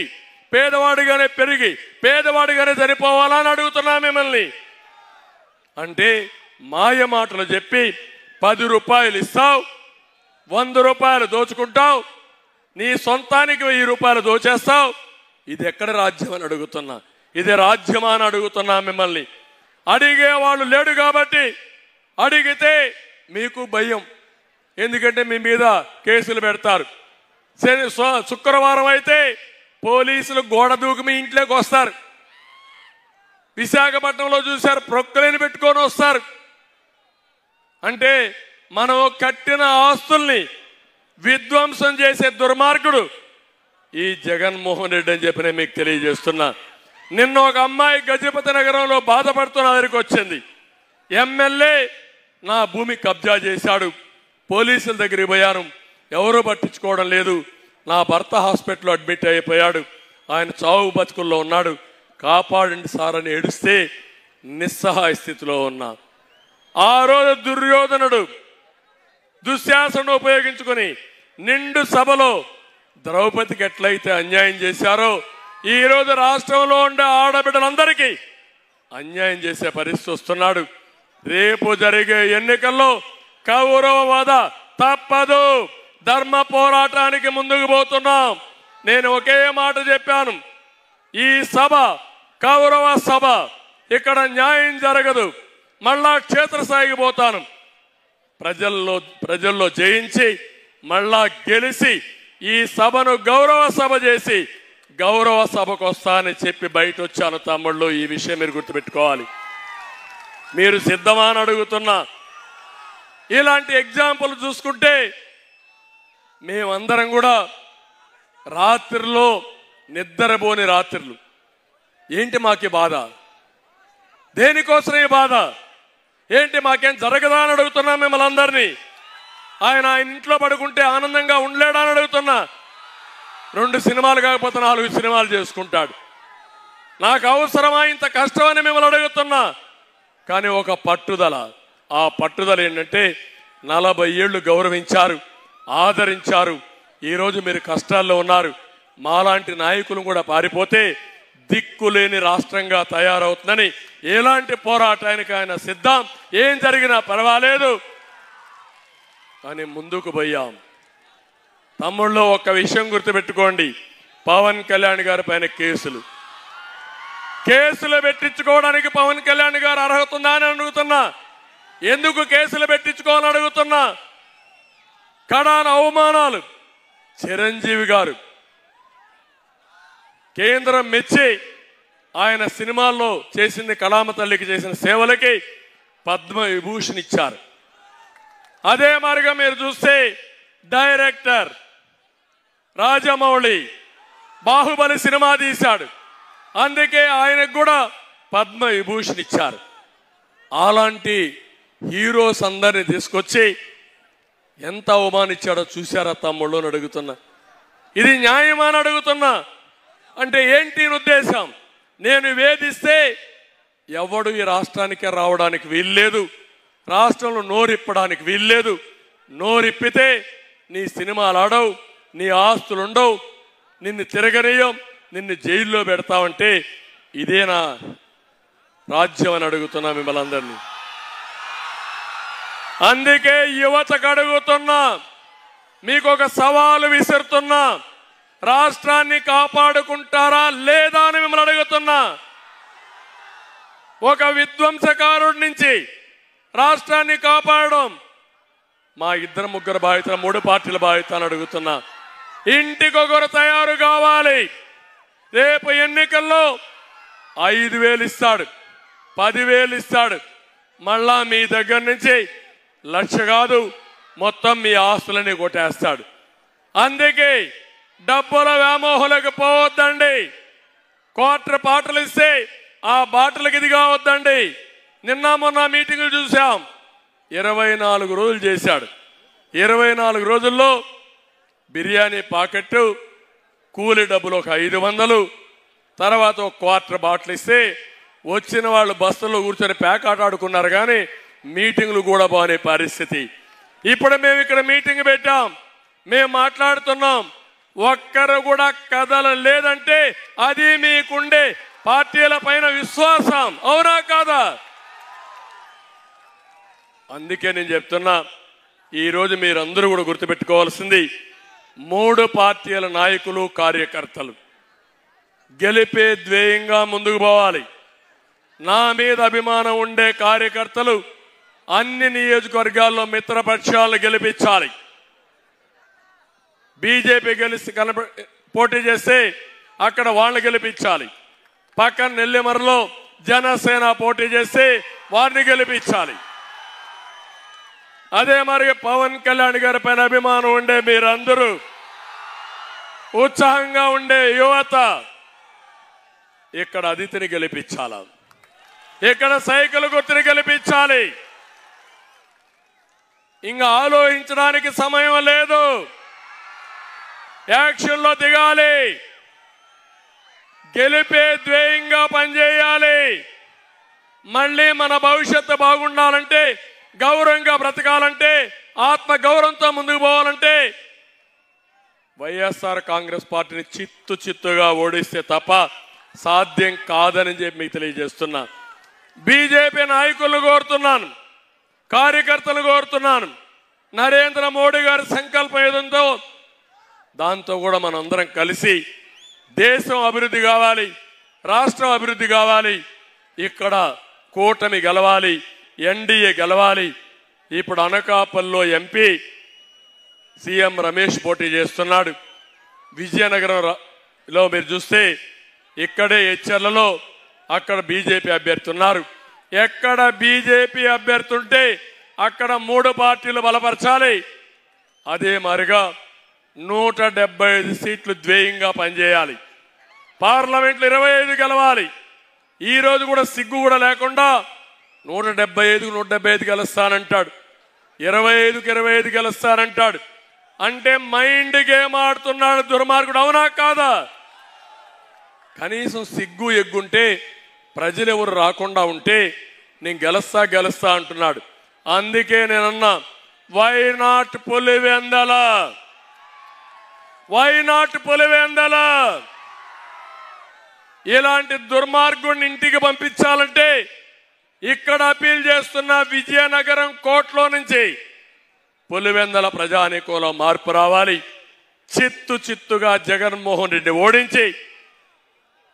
పేదవాడిగానే పెరిగి, పేదవాడిగానే చనిపోవాలని అడుగుతున్నా మిమ్మల్ని. అంటే మాయ మాటలు చెప్పి 10 రూపాయలు ఇస్తావు, 100 రూపాయలు దోచుకుంటావు, నీ సొంతానికి 1000 రూపాయలు దోచేస్తావు. ఇది ఎక్కడ రాజ్యం అని అడుగుతున్నా. ఇది రాజ్యమా అని అడుగుతున్నా మిమ్మల్ని. అడిగేవాళ్ళు లేడు కాబట్టి, అడిగితే మీకు భయం. ఎందుకంటే మీ మీద కేసులు పెడతారు. శుక్రవారం అయితే పోలీసులు గోడ దూకి మీ ఇంట్లోకి వస్తారు. విశాఖపట్నంలో చూశారు, ప్రొక్కలేని పెట్టుకొని వస్తారు. అంటే మనం కట్టిన ఆస్తుల్ని విధ్వంసం చేసే దుర్మార్గుడు ఈ జగన్మోహన్ రెడ్డి అని చెప్పి నేను మీకు తెలియజేస్తున్నా. నిన్న ఒక అమ్మాయి గజపతి నగరంలో బాధపడుతున్న దగ్గరికి వచ్చింది. ఎమ్మెల్యే నా భూమి కబ్జా చేశాడు, పోలీసుల దగ్గరికి పోయాను, ఎవరూ పట్టించుకోవడం లేదు, నా భర్త హాస్పిటల్లో అడ్మిట్ అయిపోయాడు, ఆయన చావు బతుకుల్లో ఉన్నాడు, కాపాడండి సార్ అని ఏడుస్తే నిస్సహాయ స్థితిలో ఉన్నా. ఆ రోజు దుర్యోధనుడు దుశ్శాసనం ఉపయోగించుకొని నిండు సభలో ద్రౌపదికి ఎట్లయితే అన్యాయం చేశారో, ఈరోజు రాష్ట్రంలో ఉండే ఆడబిడ్డలందరికీ అన్యాయం చేసే పరిస్థితి వస్తున్నాడు. రేపు జరిగే ఎన్నికల్లో కౌరవవాద తప్పదు, ధర్మ పోరాటానికి ముందుకు పోతున్నాం. నేను ఒకే మాట చెప్పాను, ఈ సభ కౌరవ సభ, ఇక్కడ న్యాయం జరగదు, మళ్ళా క్షేత్రస్థాయికి పోతాను, ప్రజల్లో జయించి మళ్ళా గెలిచి ఈ సభను గౌరవ సభ చేసి గౌరవ సభకు వస్తానని చెప్పి బయట వచ్చాను. తమ్ముళ్ళు, ఈ విషయం మీరు గుర్తుపెట్టుకోవాలి. మీరు సిద్ధమా అని అడుగుతున్నా. ఇలాంటి ఎగ్జాంపుల్ చూసుకుంటే మేమందరం కూడా రాత్రిలో నిద్రపోని రాత్రులు. ఏంటి మాకి బాధ? దేనికోసం ఈ బాధ? ఏంటి మాకేం జరగదా అని అడుగుతున్నా మిమ్మల్ని అందరినీ. ఆయన ఇంట్లో పడుకుంటే ఆనందంగా ఉండలేడా అని అడుగుతున్నా. 2 సినిమాలు కాకపోతే 4 సినిమాలు చేసుకుంటాడు. నాకు అవసరమా ఇంత కష్టమని మిమ్మల్ని అడుగుతున్నా. కానీ ఒక పట్టుదల, ఆ పట్టుదల ఏంటంటే 40 ఏళ్ళు గౌరవించారు, ఆదరించారు. ఈరోజు మీరు కష్టాల్లో ఉన్నారు. మాలాంటి నాయకులు కూడా పారిపోతే దిక్కులేని రాష్ట్రంగా తయారవుతుందని ఎలాంటి పోరాటానికి ఆయన సిద్ధం. ఏం జరిగినా పర్వాలేదు కానీ ముందుకు పోయాం. తమ్ముళ్ళు, ఒక్క విషయం గుర్తుపెట్టుకోండి, పవన్ కళ్యాణ్ గారి పైన కేసులు పెట్టించుకోవడానికి పవన్ కళ్యాణ్ గారు అర్హత ఉందా అని అడుగుతున్నా. ఎందుకు కేసులు పెట్టించుకోవాలని అడుగుతున్నా. కడాన అవమానాలు. చిరంజీవి గారు కేంద్రం మెచ్చి ఆయన సినిమాల్లో చేసింది, కళామ తల్లికి చేసిన సేవలకి పద్మ విభూషణ్ ఇచ్చారు. అదే మారిగా మీరు చూస్తే డైరెక్టర్ రాజమౌళి బాహుబలి సినిమా తీశాడు, అందుకే ఆయనకు కూడా పద్మ విభూషణ్ ఇచ్చారు. అలాంటి హీరోస్ అందరిని తీసుకొచ్చి ఎంత అవమానించాడో చూశారా తమ్ముళ్ళు అని అడుగుతున్నా. ఇది న్యాయమా అని అడుగుతున్నా. అంటే ఏంటి ఉద్దేశం? నేను వేధిస్తే ఎవడు ఈ రాష్ట్రానికి రావడానికి వీల్లేదు, రాష్ట్రంలో నోరిప్పడానికి వీల్లేదు. నోరిప్పితే నీ సినిమాలు ఆడవు, నీ ఆస్తులు ఉండవు, నిన్ను తిరగనీయం, నిన్ను జైల్లో పెడతావంటే ఇదేనా రాజ్యం అని అడుగుతున్నా మిమ్మల్ని అందరినీ. అందుకే యువతకు అడుగుతున్నా, మీకు ఒక సవాలు విసురుతున్నా, రాష్ట్రాన్ని కాపాడుకుంటారా లేదా అని మిమ్మల్ని అడుగుతున్నా. ఒక విధ్వంసకారుడి నుంచి రాష్ట్రాన్ని కాపాడడం మా 2-3 బాధ్యత, 3 పార్టీల బాధ్యత అని అడుగుతున్నా. ఇంటికొకరు తయారు కావాలి. రేపు ఎన్నికల్లో 5,000 ఇస్తాడు, 10,000 ఇస్తాడు, మళ్ళా మీ దగ్గర నుంచి 1,00,000 కాదు మొత్తం మీ ఆస్తులని కొట్టేస్తాడు. అందుకే డబ్బుల వ్యామోహాలకు పోవద్దండి. క్వార్టర్ బాటలు ఇస్తే ఆ బాటలకు ఇది కావద్దండి. నిన్న మొన్న మీటింగులు చూసాం. 24 రోజులు చేశాడు. 24 రోజుల్లో బిర్యానీ పాకెట్టు, కూలి డబ్బులు ఒక 500, తర్వాత ఒక క్వార్టర్ బాటిల్ ఇస్తే వచ్చిన వాళ్ళు బస్సులో కూర్చొని పేకాట ఆడుకున్నారు. కానీ మీటింగులు కూడా బానే పరిస్థితి. ఇప్పుడు మేము ఇక్కడ మీటింగ్ పెట్టాం, మేము మాట్లాడుతున్నాం. ఒక్కరు కూడా కదలలేదంటే అది మీకుండే పార్టీల పైన విశ్వాసం, అవునా కాదా? అందుకే నేను చెప్తున్నా, ఈరోజు మీరందరూ కూడా గుర్తుపెట్టుకోవాల్సింది 3 పార్టీల నాయకులు, కార్యకర్తలు గెలిపే ధ్యేయంగా ముందుకు పోవాలి. నా మీద అభిమానం ఉండే కార్యకర్తలు అన్ని నియోజకవర్గాల్లో మిత్రపక్షాలను గెలిపించాలి. బీజేపీ పోటీ చేస్తే అక్కడ వాళ్ళని గెలిపించాలి. పక్కన నెల్లిమరలో జనసేన పోటీ చేస్తే వారిని గెలిపించాలి. అదే మరి పవన్ కళ్యాణ్ గారి పైన అభిమానం ఉండే మీరందరూ, ఉత్సాహంగా ఉండే యువత ఇక్కడ అదితిని గెలిపించాలి, ఇక్కడ సైకిల్ గుర్తుని గెలిపించాలి. ఇంకా ఆలోచించడానికి సమయం లేదు, యాక్షన్లో దిగాలి, గెలిపే ధ్యేయంగా పనిచేయాలి. మళ్ళీ మన భవిష్యత్తు బాగుండాలంటే, గౌరవంగా బ్రతకాలంటే, ఆత్మ గౌరవంతో ముందుకు పోవాలంటే వైఎస్ఆర్ కాంగ్రెస్ పార్టీని చిత్తుగా ఓడిస్తే తప్ప సాధ్యం కాదని చెప్పి మీకు తెలియజేస్తున్నా. బీజేపీ నాయకులను కోరుతున్నాను, కార్యకర్తలు కోరుతున్నాను, నరేంద్ర మోడీ గారి సంకల్పం ఏదంతో దాంతో కూడా మనందరం కలిసి దేశం అభివృద్ధి కావాలి, రాష్ట్రం అభివృద్ధి కావాలి, ఇక్కడ కూటమి గెలవాలి, ఎన్డీఏ గెలవాలి. ఇప్పుడు అనకాపల్లిలో ఎంపీ సీఎం రమేష్ పోటీ చేస్తున్నాడు. విజయనగరంలో మీరు చూస్తే ఇక్కడే హెచ్చర్లలో అక్కడ బీజేపీ అభ్యర్థి ఉన్నారు. ఎక్కడ బీజేపీ అభ్యర్థి ఉంటే అక్కడ 3 పార్టీలు బలపరచాలి. అదే మరిగా 175 సీట్లు ధ్యేయంగా పనిచేయాలి. పార్లమెంట్లో 25 గెలవాలి. ఈ రోజు కూడా సిగ్గు కూడా లేకుండా 175కు 175 గెలుస్తానంటాడు, 25కు 25 గెలుస్తానంటాడు. అంటే మైండ్ గేమ్ ఆడుతున్నాడు దుర్మార్గుడు, అవునా కాదా? కనీసం సిగ్గు ఎగ్గుంటే, ప్రజలు ఎవరు రాకుండా ఉంటే నేను గెలుస్తా అంటున్నాడు. అందుకే నేనన్నా, why not Pulivendula, why not Pulivendula? ఇలాంటి దుర్మార్గుడిని ఇంటికి పంపించాలంటే ఇక్కడ అపీల్ చేస్తున్న విజయనగరం కోర్టులో నుంచి పులివెందల ప్రజానీకంలో మార్పు రావాలి. చిత్తుగా జగన్మోహన్ రెడ్డి ఓడించి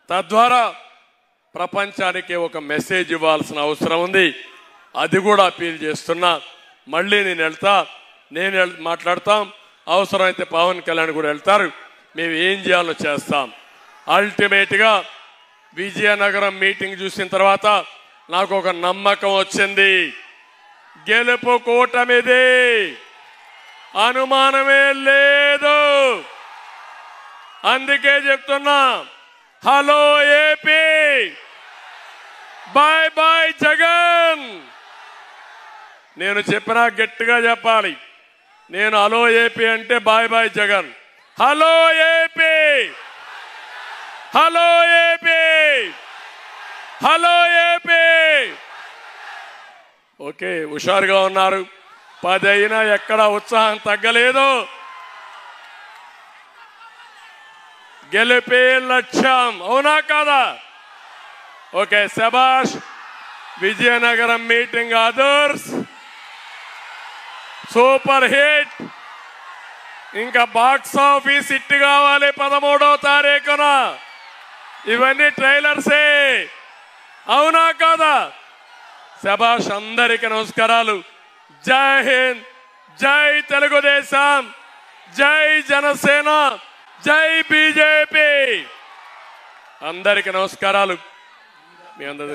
తద్వారా ప్రపంచానికి ఒక మెసేజ్ ఇవ్వాల్సిన అవసరం ఉంది. అది కూడా అపీల్ చేస్తున్నా. మళ్ళీ నేను మాట్లాడతాం, అవసరమైతే పవన్ కళ్యాణ్ కూడా వెళ్తారు. మేము ఏం చేయాలో చేస్తాం. అల్టిమేట్గా విజయనగరం మీటింగ్ చూసిన తర్వాత నాకు ఒక నమ్మకం వచ్చింది, గెలుపు కూటమిది, అనుమానమే లేదు. అందుకే చెప్తున్నా, hello AP, bye bye Jagan. నేను చెప్పినా గట్టిగా చెప్పాలి. నేను హలో ఏపీ అంటే bye bye Jagan. Hello AP, hello AP, hello AP. Okay, హుషారుగా ఉన్నారు. 10 అయినా ఎక్కడ ఉత్సాహం తగ్గలేదు. గెలిపే లక్ష్యం, అవునా కాదా? ఓకే, శబాష్. Vizianagaram meeting others super hit. ఇంకా బాక్స్ ఆఫీస్ హిట్ కావాలి 13వ తారీఖున. ఇవన్నీ ట్రైలర్సే, అవునా కాదా? శబాష్. అందరికీ నమస్కారాలు. జై హింద్, జై తెలుగుదేశం, జై జనసేన, జై బీజేపీ. అందరికీ నమస్కారాలు. మీ అందరి